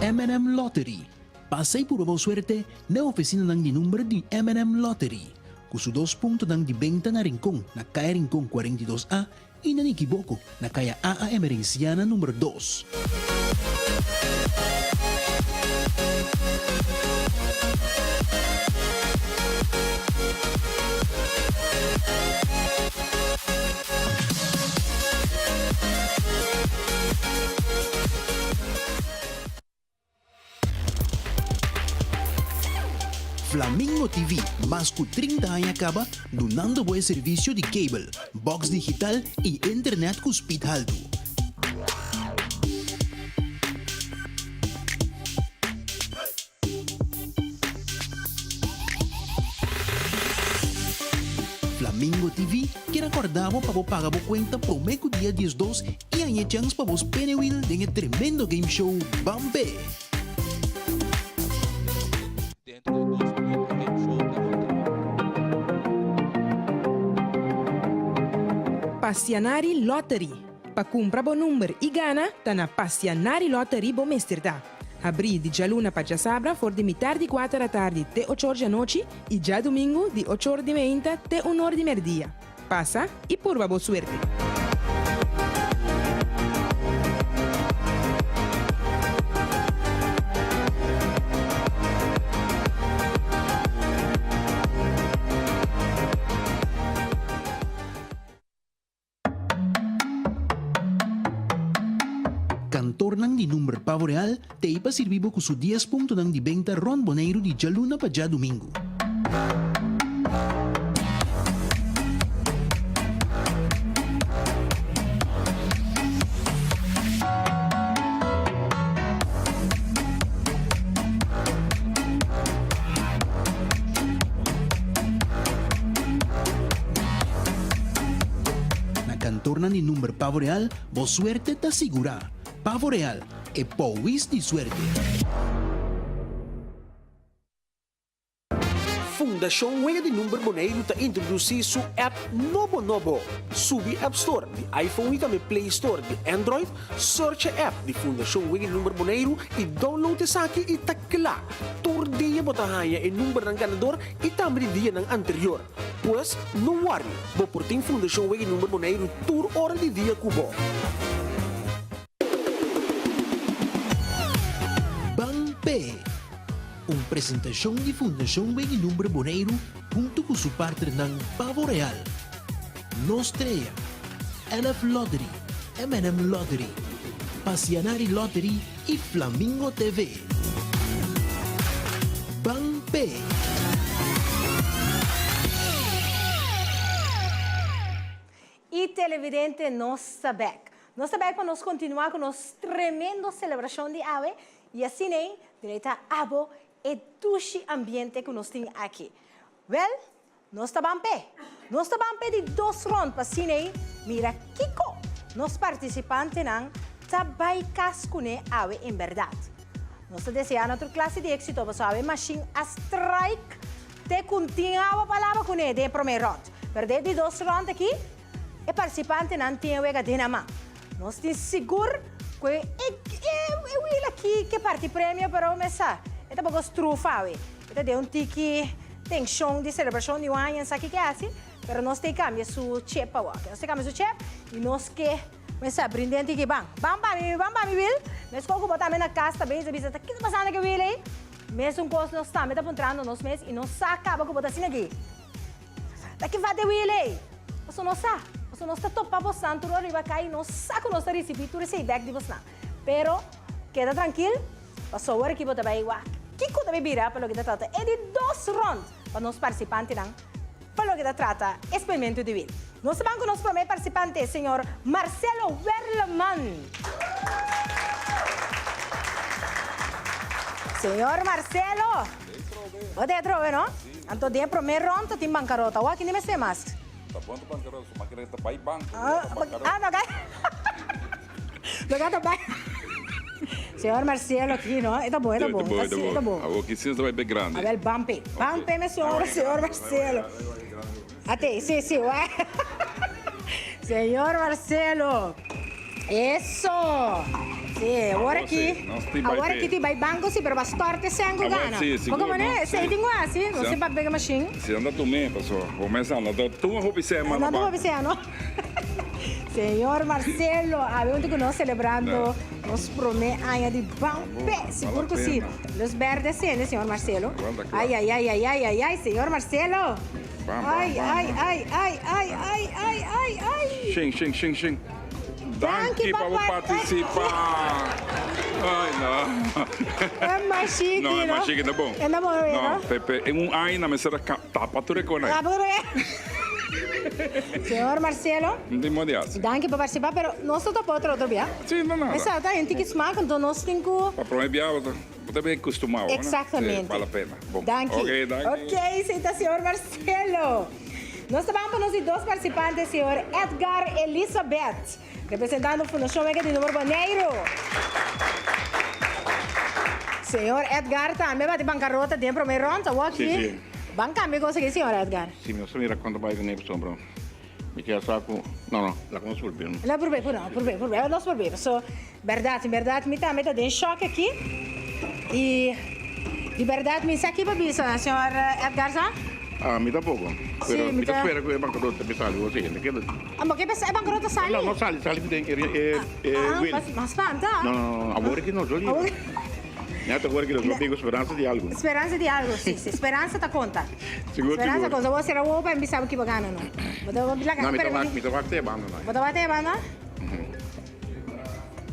M&M Lottery. Passei por boa suerte na oficina ng di número de M&M Lottery. Kuso 2 pontos ng dibenta na Rincón, na Caia Rincón 42A e na Nikiboko, na Caia AA Emerenciana número 2. Flamingo TV, más que 30 años acaba donando buen servicio de cable, box digital y internet con speed alto. Flamingo TV, que recordamos para pagar a cuenta prometo dia 12 e aí chance para vos penewil de um tremendo game show Bampe. Passianari Lottery. Pa compra bo numero e gana, tá na Passianari Lottery bo mesterda. Abri di già luna pa già sabra for di mitar di 4 da tardi te 8 ore a noci e già domingo di 8 ore di menta te 1 ora di merdia. Passa e purva bo suerte. Cantor nang di number pavo real, te ipa sirvibo ku su 10 punto nang di benta Ron Boneiro di Jaluna pa ja domingo. Na cantor nang di number pavo real, bo suerte ta segura. Pavo Real e Powis di suerte. Fundação Wega de Número Boneiro está introduzindo su app Nobo. Subi App Store de iPhone e também Play Store de Android. Search a app de Fundação Wega de Número Boneiro e download essa aqui e tá lá. Todo dia bota raia e número ng ganador e também dia ng anterior. Pois, não worry, vou por ter Fundação Wega de Número Boneiro tour hora de dia cubo. Uma apresentação de Fundação Wega Número Boneiro junto com seu partner ng Pavo Real, Nostrea, LF Lottery, M&M Lottery, Passianari Lottery e Flamingo TV. Bampe! E televidente, nós sabemos. Nós sabemos para nós continuar com nossa tremenda celebração de ave e assim, direito a abo e duche ambiente que nós temos aqui. Well, nós estamos de 2 rondas para cine. Mira, Kiko, nós participantes não trabalham com a ave em verdade. Nós desejamos outra classe de êxito para a ave machine a strike te continua a palavra com ele de primeiro round. Mas de 2 rondas aqui, o participante não tem a dinama. Nós estamos seguros que eu aqui que parte prêmio para começar. Ito bago strufa, ito de tiki tensão de celebração de um ano, sabe que é assim? Pero nós tem cambio su chip pa wak. Nós tem cambio su chip e nós que mas brindante que bang mi bil. Nós como botar na casa também, já bisa, que tá passando que bil aí? Mesmo coisa nós tá, meta pontrando nós mês e nós saca bago botar assim aqui. Daqui vai de bil aí. Você não sabe, você não está topa postando tudo arriba cai, nós saca nós receber tudo esse back de você. Pero queda tranquilo, passou hora que botar bem wak. Kiko também vira para o que se trata. É de 2 rondas para os participantes para o que se trata experimento de vida. Nós vamos com o nosso primeiro participante, senhor Marcelo Werleman. Senhor Marcelo, você trove, não? Então, de primeiro ronda, tem bancarota. O que nem me sei mais? Tá bom, bancarota. Mas que está vai banco. Não cai? Não cai também. Senhor Marcelo aqui, não? Está bom. Está bom. A boca sim vai bem grande. A ver, Bampe, meu senhor Marcelo. Até, sim, ué. Senhor Marcelo. Isso. Sim, agora aqui tem banco, sim, mas bastante sem gana. Sim, como é? Você tem assim, você vai pegar a machine. Se anda também, pessoal. Começando, tu não rouba isso, mano. Não rouba isso, não. Senhor Marcelo, habíamos que nós celebrando nos primeros anos de Bampe. Seguro que sim. Los verdes, sim, senhor Marcelo. Ai, senhor Marcelo. Ai. Xing. Danke para participar. Ai, não. É mais chique, não? É mais chique, tá bom? É bom, não? Pepe, é um ai na mesa da tapa tu reconhece. Senhor Marcelo. Não tem modelos. Danke para participar, mas nós estamos para outro dia. Sim, não nada. Exato, a gente que esmaga, então nós temos que... Para prometer, você bem acostumado, exatamente. Vale a pena. Bom. Danke. Ok, aceita, senhor Marcelo. Nós vamos para os dois participantes, senhor Edgar Elizabeth, representando a Fundação Wega de Número Boneiro. Senhor Edgar, também vai de bancarrota dentro do primeiro round, tá aqui? Sim. Banca, me consegue, senhor Edgar? Sim, eu só me racconta mais que nem pessoa, bro. Me quer saco... Não, lá com os problemas. Não, por bem, nós por bem. So, verdade, me também está em choque aqui. E, de verdade, me aqui para isso, senhor Edgar, já? Me dá pouco. Pero me dá espera que o bancarrota me sale, você entende? Mas que é bancarrota sale? Não sale bem, Mas espanta? Não, agora que não, Jolie. Agora que eu tenho esperança de algo. Esperança de algo, sim. Esperança tá conta. Seguro. Esperança conta. Você era o open, sabe que vai ganhar, não? Não, me toca até banda, não. Você vai ter banda?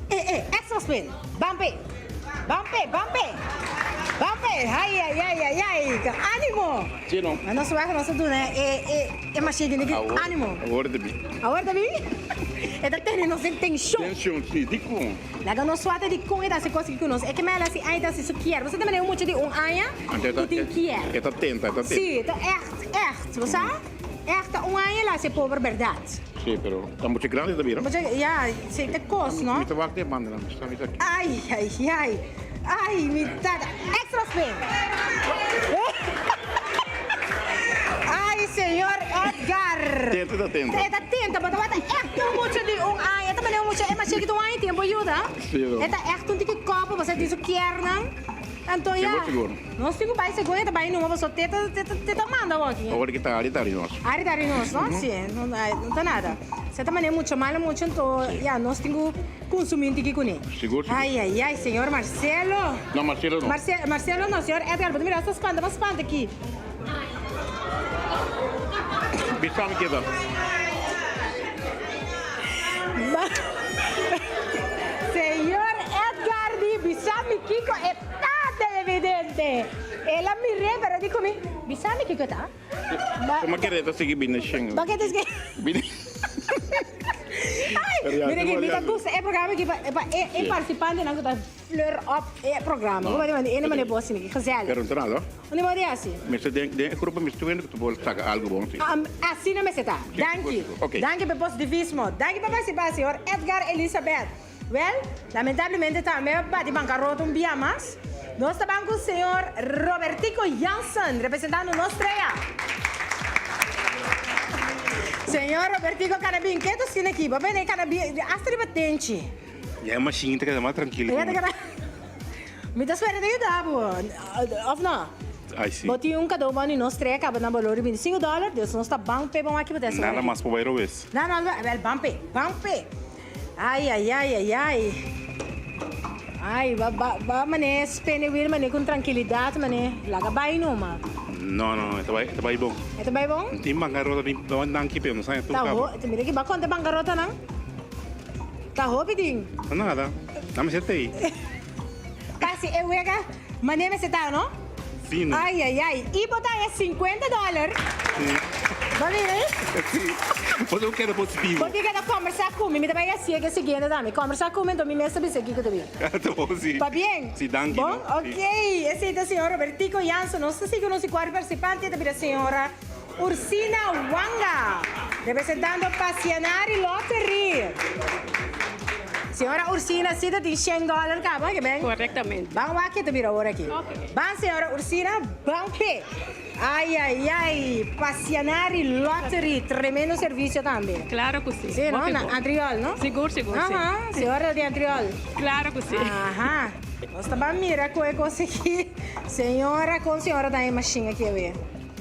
Extra spin. Bumpy. Ai. Ânimo. Sim, não. Mas nós vamos tudo, né? É mais chique, ânimo. Agora também. Agora também? É da terra, nós tem show. Tension, sim, de com. Laga nós suata de com e da se consegue que nós. É que mais assim, ainda se quer. Você também é muito de anha. Tu tem que é. Tá tenta. Sim, tá echt. Você sabe? Echt, anha lá se pobre verdade. Sim, pero tá muito grande também, não? Mas já, se te cost, não? Me toca até banda, não. Está me aqui. Ai, me tá. Extra spin. Ai, senhor Edgar. Tenta. Mas tá echt muito de anha. Também é muito, é mais chique do anha, tempo ajuda. Sim. É echt um tique copo, você diz o que quer, não? Então, já. Seguro. Nós temos mais seguro, também não vamos só teta manda aqui. Agora que tá ali nós. Ali nós, não? Sim, não tá nada. Você também é muito mal, então, já, nós temos consumindo aqui com ele. Seguro. Ai, senhor Marcelo. Não, Marcelo não. Marcelo não, senhor Edgar, pode mirar essas pandas, aqui. Bissau me queda. Senhor Edgar de Bissau Kiko é televidente. Ela me revela de comigo. Bissau Kiko tá? Como que é seguir bem na Schengen? Bakit es que? Ai, mira que me gusta é programa que é participante na coisa Fleur Up é programa. Como é ele me boa assim, gezellig. Quero entrar, não? Onde vai assim? Mas de grupo me estou vendo que tu pode sacar algo bom. Assim não me está. Danke. Danke por positivismo. Danke por participar, senhor Edgar Elizabeth. Well, lamentablemente também vai de bancarrota dia mais. Nós estamos com o senhor Robertico Janssen, representando nossa estreia. Senhor Robertico Carabin, que tu sina aqui? Babé, Carabin, astri batente. É uma chinta que é mais tranquila. Me dá espera de ajudar, ou não? Ai, sim. Boti cada uma em nossa estreia, acaba na valor de $25. Deus, nós está bom, vamos aqui para nada mais para o Aeroes. Não, bampe. Ai. Ai, mané, spene will mané com tranquilidade, mané. Laga bem numa. Não, é bem bom. É bem bom? Tem bancarrota, não aqui pelo, não sai tudo. Tá, mira que bacon de bancarrota não? Tá rapidinho. Nada. Não me acertei. Casi, eu ia mané me acertar, não? Sim. Ai. E botar é $50. Vale, né? Sim. Mas eu quero positivo. Porque quero conversar comigo, me também assim, que é o seguinte, também. Conversar comigo, me mesmo isso aqui que eu também. Tá bom, sim. Tá bem? Sim, danke. Bom, ok. Esse é o senhor Robertico Janssen. Nós seguimos o quarto participante, também a senhora Ursina Wanga, representando Passianari Lottery. Senhora Ursina, cita de $100, acaba, que bem? Correctamente. Vamos aqui, te mira agora aqui. Ok. Vamos, senhora Ursina, vamos pé. Ai, Passianari Lottery, tremendo serviço também. Claro que sim. Sim, não? Antriol, não? Seguro, Aham, senhora de Antriol. Claro que sim. Aham. Nós estamos mirando com a coisa aqui. Senhora, com senhora da machinha aqui, ver.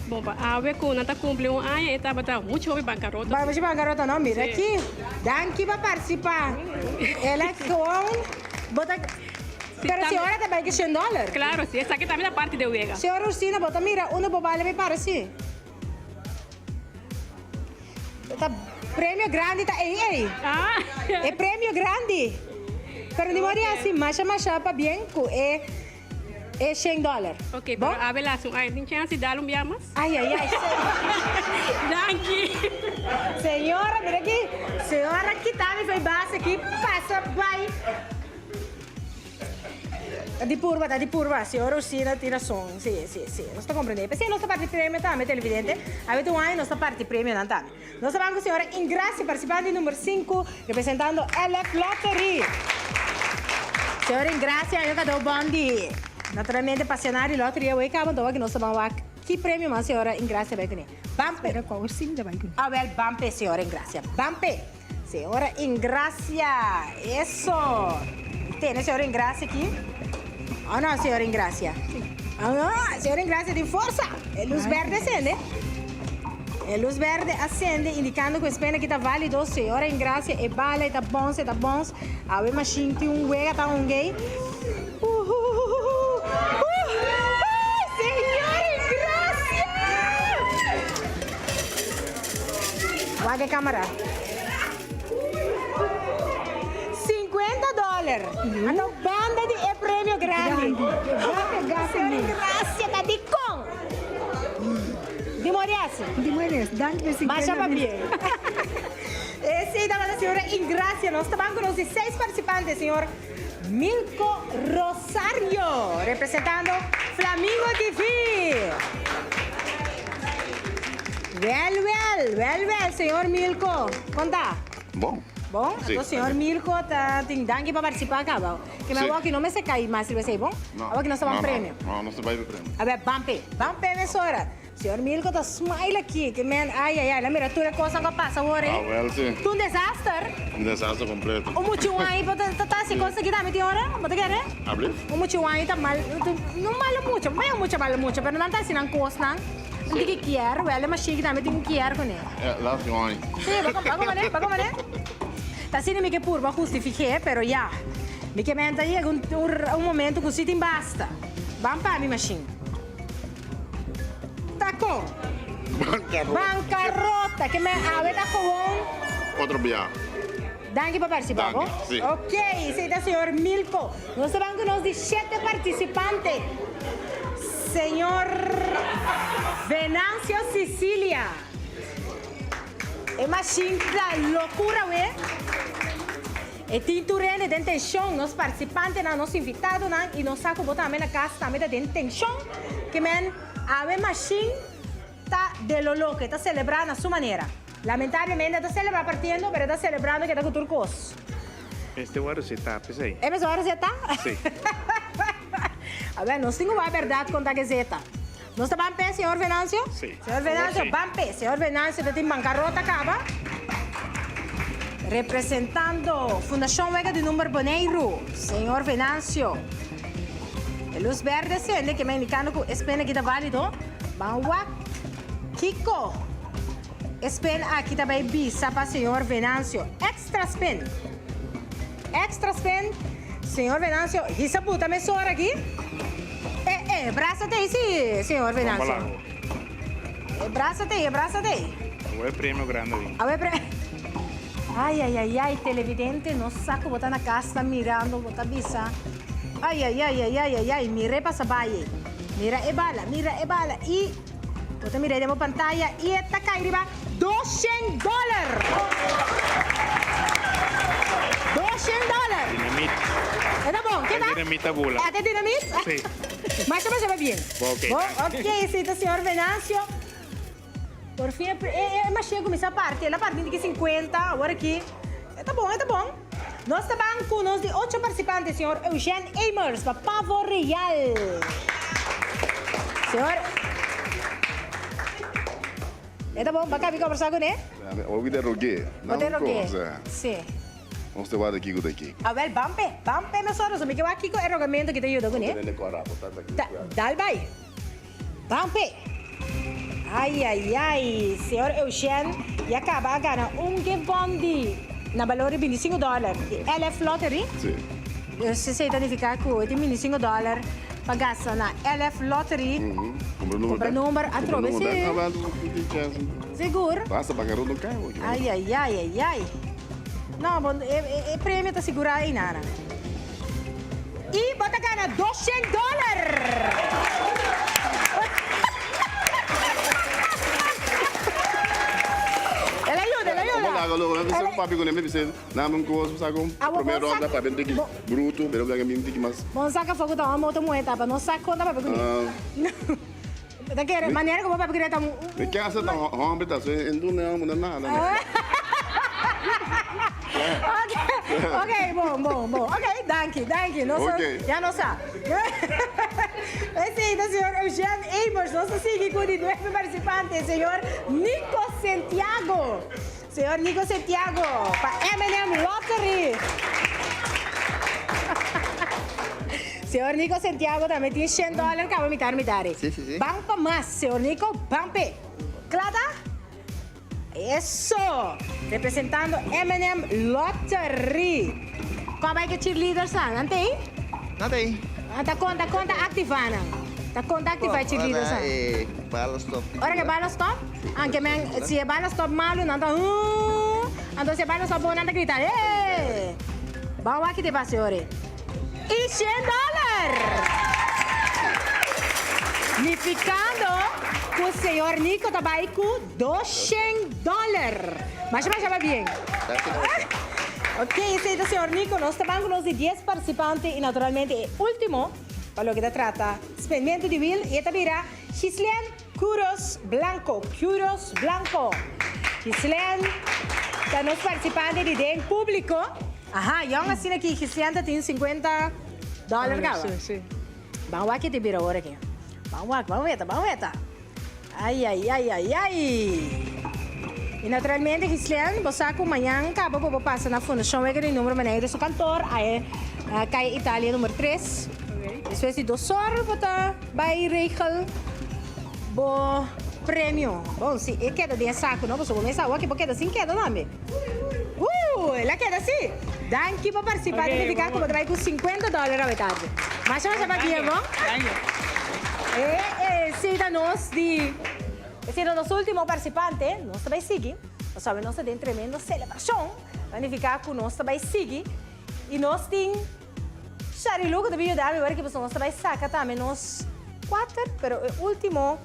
Bom, a vacuna está cumprindo um ano e está muito bem bancarrota. Vai de bancarrota não, mira aqui. Danke para participar. Ela com... Bota... Pero a senhora também que $100? Claro, sim. Essa aqui também é parte do Vega. Senhora Ursina, bota, mira, uma bobagem me parece. Tá prêmio grande, tá... Ei. Ah. É prêmio grande. Pero de modo assim, macha, para bem, é $100. Ok, bom? pero a ver, tem chance de dar dia mais? Ai. Danke. Senhora, mira aqui. Senhora que tá me foi baixa aqui, passa, vai. di purva, signora Uscina tira son. Sì, non sto comprendendo. Se nostra parte premio también televidente, avete un anno nostra parte premio nantan. Nostra banco signora ingressi partecipanti numero 5 rappresentando LF Lottery. Signora ingressi io cado bondi. Naturalmente passionari lottery e cabo dove che nostra banco chi premio ma signora ingressi vai con. Bampe. Spera qua ursin da vai con. Ah, well, Bampe, signora ingressi. Bampe. Signora ingrazia, eso. Tiene, signora ingrazia chi? Oh no, signora ingrazia. Oh no, signora ingrazia di forza. E luz verde scende. E luz verde accende indicando che spena che sta valido, signora ingrazia e bale, sta bons, ave machine che un wega, sta un gay. Signora ingrazia! Guarda camera. $50. Ano banda di e premio grande. Grazie da di con. Di Morias. Di Morias, dan per 50. Mas va bien. Sì, da la signora ingrazia nostro banco nos 6 partecipanti, signor Milko Rosario, rappresentando Flamingo TV. Well, signor Milko. Conta? Bom. Bom, Sì, então, senhor Milko, tem dangue para participar, acaba. Que Sì. meu avô que não me se cai, mas vai ser bom? Agora que nós estamos prêmio. No, non si vai per premio. Vabbè, Bampe, mesora. Senhor Milko, tá smile aqui, que man, ai, la miratura cosa que passa agora, Ah, well, sì. Tu un disastro? Un disastro completo. O muito aí, tá se cosa que dá, me tiora? Bota querer? Habli? O muito aí tá mal, não mal muito, mas mal muito, pero não tá assim não costa, não tem que querer, well, mas chega também tem que querer com ele. Lá si vai. Sì, va come Tassini mica pur, ma giustifiche, però ja. Mi che menta io un momento così ti basta. Bampa mi machine. Tacco. Bancarotta, che me avete con Otro via. Danke per partecipare. Danke, sì. Ok, sei da signor Milko. Nostro banco nos di 7 partecipanti. Signor Venancio Sicilia. E machine da loucura, ué. E tinturene de intenção, nos participantes, nos invitados, e nos saco botar na casa também de intenção, que men a machine tá de lo louco, está celebrando a sua maneira. Lamentavelmente está celebrando partindo, mas está celebrando que está com turcos. Este guardo se está, pensei. É mesmo hora você tá? Sim. A ver, nós temos a verdade com a Gazeta. Nós estamos bem, senhor Venâncio? Sim. Senhor Venâncio, Sim. bem, senhor Venâncio, da tem bancarrota, acaba. Representando Fundação Vega de Número Boneiro, senhor Venâncio. E luz verde, sende que me indicando que espena que está válido. Banwa Kiko. Espena aqui também bisa para senhor Venâncio. Extra spin. Extra spin. Senhor Venâncio, isso puta me sora aqui. Braça te sim, senhor Venâncio. Braça te. É prêmio grande. A ver, ai, televidente, não saco botar na casa, mirando, botar bisa. Ai, mire passa baie. Mira e bala. E, bota mira demo pantalla e esta cai riba $200. $200. Dinamite. Está bom, que dá? Dinamita bula. Até dinamite? Sim. Mas também se vai bem. Ok. Ok, cita senhor Venâncio. Por fim, mas chega começar a parte. Ela parte de 50, agora aqui. Tá bom. Nós estamos com nós de 8 participantes, senhor Eugênio Amers, para Pavo Real. Senhor. Tá bom, vai cá conversar com ele? Ouvi de rogué. Vou ter rogué. Sim. Vamos te guarda aqui com daqui. A ver, Bampe, meus senhores, me quedo aqui com o rogamento que te ajuda com ele. Dal vai. Bampe. Ai, senhor Eugênio, e acaba a ganhar giveaway na valor de $25. LF Lottery. Sim. Se você identificar com o $25 para gastar na LF Lottery. Compra número, a trova, sim. Seguro? Basta pagar no carro. Ai. Não, bom, o prêmio está segurado aí, Nara. E bota ganha $200. Ela ajuda. lago logo, mas você papi com ele, você não me coisa, sabe como? Primeiro ronda para bem que bruto, pero que me diga mais. Bom, saca fogo da uma outra moeda, para não sacar conta para comigo. Daquela maneira que eu vou para querer também. Me quer acertar homem, tá? Não não nada. Ok, bom. Ok, danke. Já não sabe. Esse é o senhor Eugênio Amos. Nosso sigue com o novo participante, senhor Nico Santiago. Senhor Nico Santiago, para M&M Lottery. Senhor Nico Santiago também tem $100 que vai me dar. Sim. Banco mais, senhor Nico, Bampe. Claro? Isso! Representando M&M Lottery. Qual vai que cheerleaders lang? Ante? Nada aí. Ta conta activana. Ta conta activar cheerleaders lang. Bala stop. Ora que bala stop? Anche men se bala stop malo nanta ando se bala stop nanta gritar. Eh! Bawa que te passe ore. E $100! Me ficando com o senhor Nico também com $200. Mas vai bem. Ok, esse é o senhor Nico. Nós estamos com 10 participantes e naturalmente é o último para o que se trata. Experimento de vil e também Gislen Curos Blanco. Gislen, que nos participantes de dentro público. Aha, yung assim aqui, Gislen tem $50 gava. Sim. Vamos aqui te vira agora aqui. Vamos ver. Ai. E naturalmente, Gislen, você com amanhã acaba por passar na Fundação Wegger número maneiro do cantor, aí cai Itália número 3. Depois de 2 horas, você vai regel o prêmio. Bom, se é queda de saco, não, você vai começar aqui porque assim queda, não é? Ela queda assim. Danke por participar e ficar como vai com $50 a metade. Mas já vai bem, bom? Esse é nosso último participante, nós também seguimos. Nós sabemos que nós temos tremenda celebração. Vamos ficar com nós também seguir. E nós temos Chariluco também ajudar agora que nós também saca também nós 4, mas o último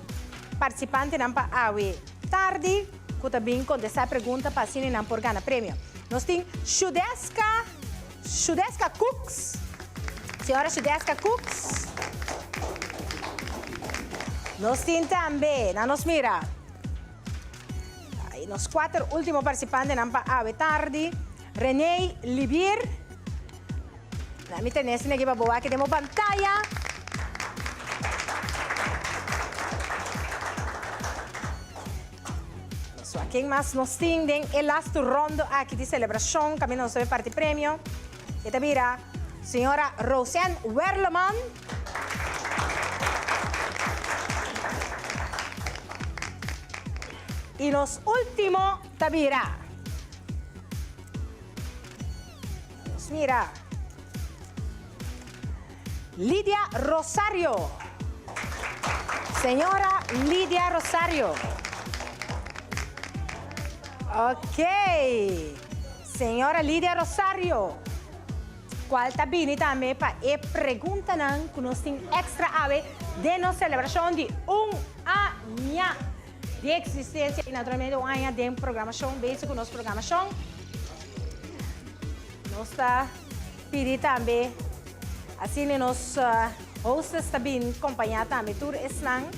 participante não para awe tarde, que também com essa pergunta para cine não por ganhar prêmio. Nós temos Chudeska Cooks. Senhora Chudeska Cooks. Nós temos também, nos mira, nos 4 últimos participantes não para awe tarde, René Libier. Na minha tenência aqui para boa que temos pantalla. Quem mais nós temos? É last rondo aqui de celebração, caminho nós parte de prêmio. E também a senhora Rosen Werleman. E nos últimos também mira, Lidia Rosario. Senhora Lidia Rosario. Ok. Senhora Lidia Rosario. Qual também para a pergunta que nós temos extra ave de nossa celebração de ano de existência e naturalmente ano de programação, básico nossa programação. Nós está pedindo também, assim nos hosts também acompanhar também tour eslang.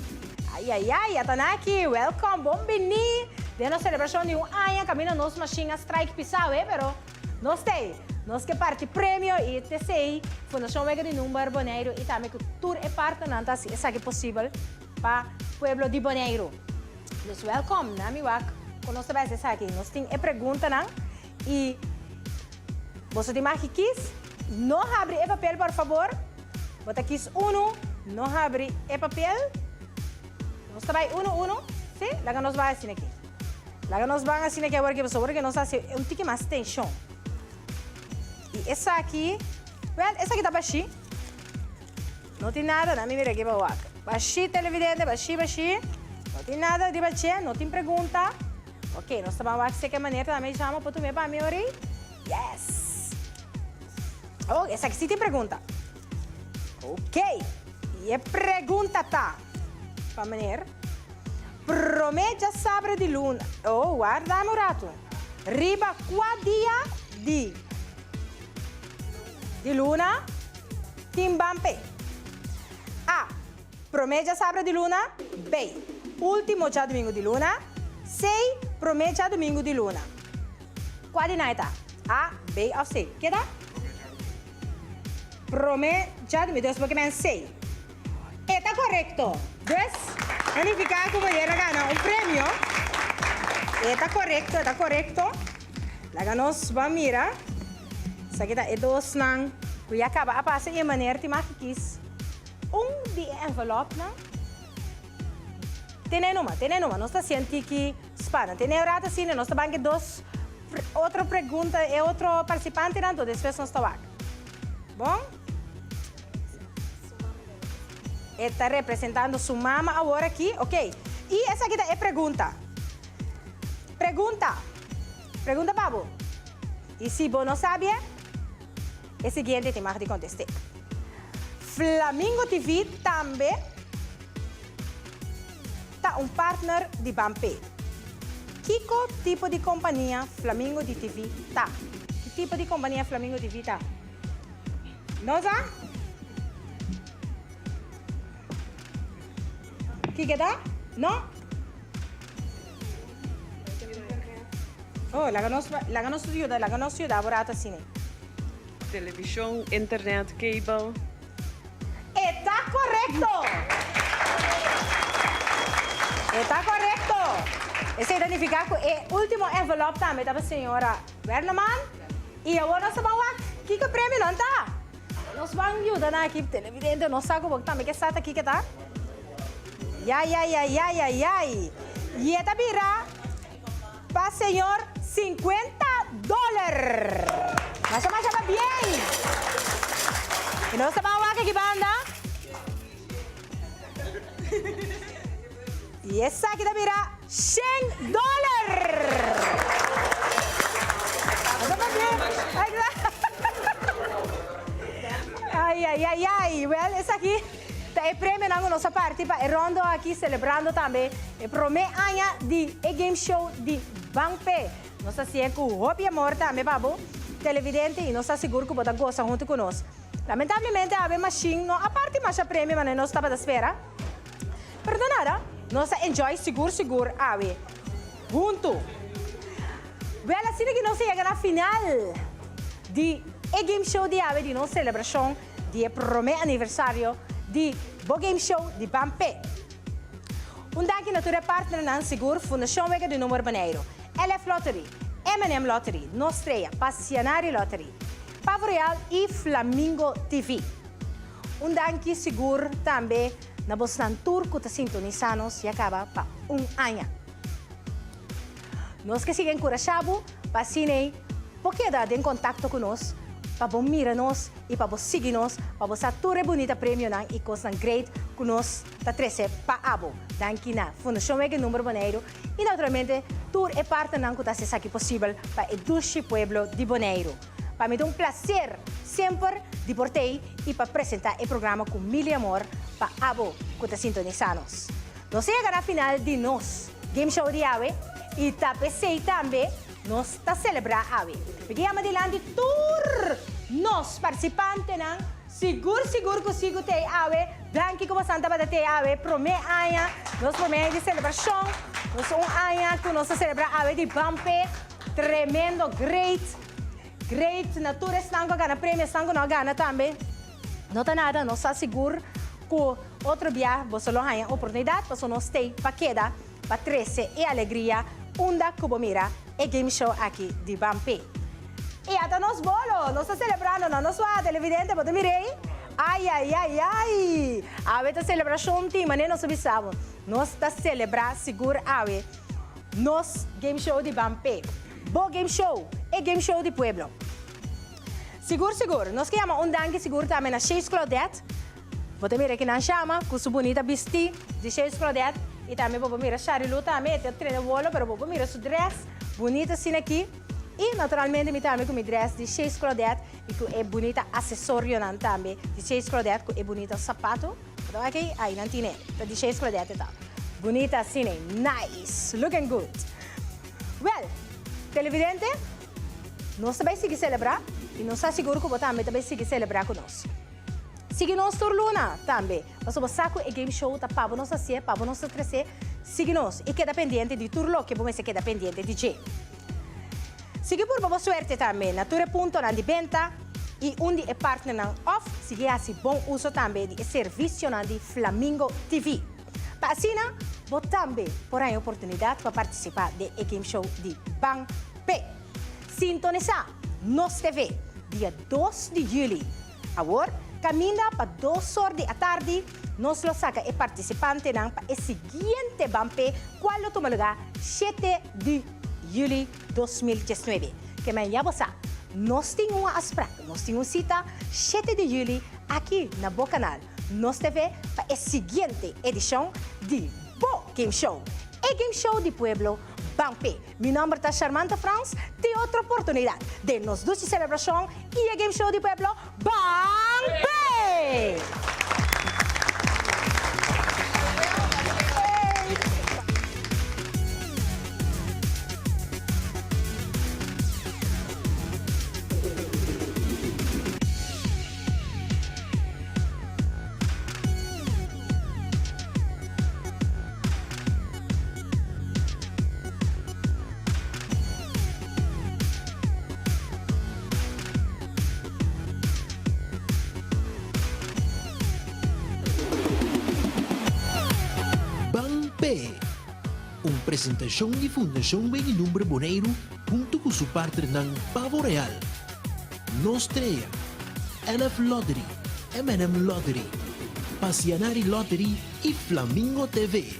Ai, atanaki, welcome, bom bini. De nossa celebração de ano, caminho nos machinha strike pisau, pero nós tem, nós que parte prêmio e TCI, Fundação Wegger de Número Bonaire e também que tour é parte não tá se é possível para o pueblo de Bonaire. Então, welcome, na miwak, conosco vai ser aqui. Nós tem pergunta não e você tem mais que quis? Não abre o papel, por favor. Bota quis 1, não abre o papel. Nós vai 1, sim? Lá nós vai assim aqui. Lá nós vamos assim aqui agora que nós faz um tique mais tensão. E essa aqui, essa aqui tá baixi. Não tem nada, não me vira aqui para o baixi, televidente, baixi. Não tem nada de baixi, não tem pergunta. Ok, nós estamos aqui de que maneira também chama para tu ver para mim, ori? Yes! Oh, essa aqui sim tem pergunta. Ok. E a pergunta tá. Para maneira. Promete a sabre de luna. Oh, guarda, Murato. Riba qua dia di luna, timbampe. A. Promedia sabra di luna. B. Último dia domingo di luna. C. Promedia domingo di luna. Qual naita? A, B of C. Queda? Promedia domingo. Deus porque men C. Está correcto. Pues, significa que voy a ganar un premio. Está correcto. La ganos va mira. Sa kita é dos nang. Kuya acaba a passar em maneira de maquis. De envelope na. Tem numa. Nós está sentindo que spana. Tem rata assim, nós está banque dos. Outra pergunta é outro participante na toda espécie nós está bom? Está representando sua mama agora aqui, ok? E essa aqui é pergunta. Pergunta, Pablo. E se você não sabe, é o seguinte, tem mais de contestar. Flamingo TV também está um partner de Bampe. Que tipo de companhia Flamingo TV está? Que tipo de companhia Flamingo TV está? Não sabe? Que dá? Não? Oh, la ganos ciudad barata cine. Televisão, internet, cable. Está correcto. Esse identificar que o último envelope também da senhora Berneman. E agora nós vamos lá. Que prêmio não está? Nós vamos ajudar na equipe televidente. Nós sabemos que também que está aqui que está. Yai. E esta vira para senhor $50. Mas chama bem. E nós vamos aqui banda. E essa aqui da vira $100. Ai. Well, essa aqui é prêmio na nossa parte para rondo aqui celebrando também o primeiro ano de game show de Bampe. Nós estamos com o Hopi Amor também, babo, televidente, e nós estamos seguros que você gosta junto conosco. Lamentavelmente, a machine, a parte mais prêmio, mas não estava à espera. Perdonada, nós enjoy seguro, ave, junto. Well, assim que nós chegamos na final de game show de ave, de nossa celebração de primeiro aniversário de Bo Game Show de Bampe. Dank natura partner ng Sigur Fundação Wega de Número Baneiro, LF Lottery, M&M Lottery, Nostrea, Passionari Lottery, Pavoreal e Flamingo TV. Dank Sigur também na Bosnan Turco ta sintonizanos e acaba pa ano. Nós que siguen curachabo, pa sinei, porque dá em contato conosco, para você mirar-nos e para você seguir-nos, para você ter bonita prêmio e coisa great conosco, tá 13 para abo, daqui na Fundação Wega Número Boneiro e naturalmente tour é parte não que está aqui possível para o dulce pueblo de Boneiro. Para mim é prazer sempre de portei e para apresentar o programa com mil amor para abo que está sintonizando-nos. Nós chegamos na final de nós Game Show de Ave e tapecei também nós está celebrar ave. Porque adiante tour nós participantes não seguro consigo ter ave, blanque como Santa para ter ave, promete aia, nós promete de celebração, nós aia que nós celebrar ave de Bampe, tremendo, great, natura estão ganhando prêmio, estão ganhando também. Não tá nada, nós seguro que outro dia você não tem oportunidade, para nós ter para queda, para 13 e alegria, que mira e game show aqui de Bampe. E até nós bolo, nós estamos celebrando na nossa televidente, você mirei? Ai. A esta celebração tema, nem nós sabemos. Nós estamos celebrando seguro ave. Nós game show de Bampe. Bo game show e game show de Pueblo. Seguro. Nós queremos dangue seguro também na 6 Claudette. Você mira que não chama, com sua bonita vesti de 6 Claudette. E também você mira Charilu também, tem treino volo, mas você mira sua dress, bonita assim aqui. E naturalmente me também com meu dress de 6 Claudette e que é bonita acessório também de 6 Claudette, que é bonita sapato. Então aqui, aí não tem de 6 Claudette e tal. Bonita assim, nice, looking good. Well, televidente, nós também seguimos celebrar e nós estamos seguros que você também seguimos celebrar conosco. Siga nós por Luna também. Mas o saco é game show, tá para nós assim, para nós crescer. Siga nós e queda pendente de turlo que você queda pendente de G. Siga por boa sorte também. Natura ponto na de venta e onde é partner na off. Siga assim bom uso também de serviço na de Flamingo TV. Para assim, você também terá a oportunidade para participar do game show de Bang P. Sintonizar nos TV dia 2 de julho. Agora, caminha para 2 horas da tarde, nós lo saca e participante para o seguinte Bampe, qual toma lugar 7 de julho de 2019. Que amanhã você, nós temos uma aspra, nós temos cita 7 de julho aqui na Bo Canal, nós TV para a seguinte edição de Bo Game Show, e Game Show de Pueblo Bampe. Meu nome é Charmanta France, tem outra oportunidade de nos doce celebração e a Game Show de Pueblo Bampe! Apresentação de Fundação Bem Número Boneiro junto com seu partner ng Pavo Real, Nostrea, LF Lottery, M&M Lottery, Passianari Lottery e Flamingo TV.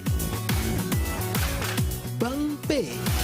Bang P!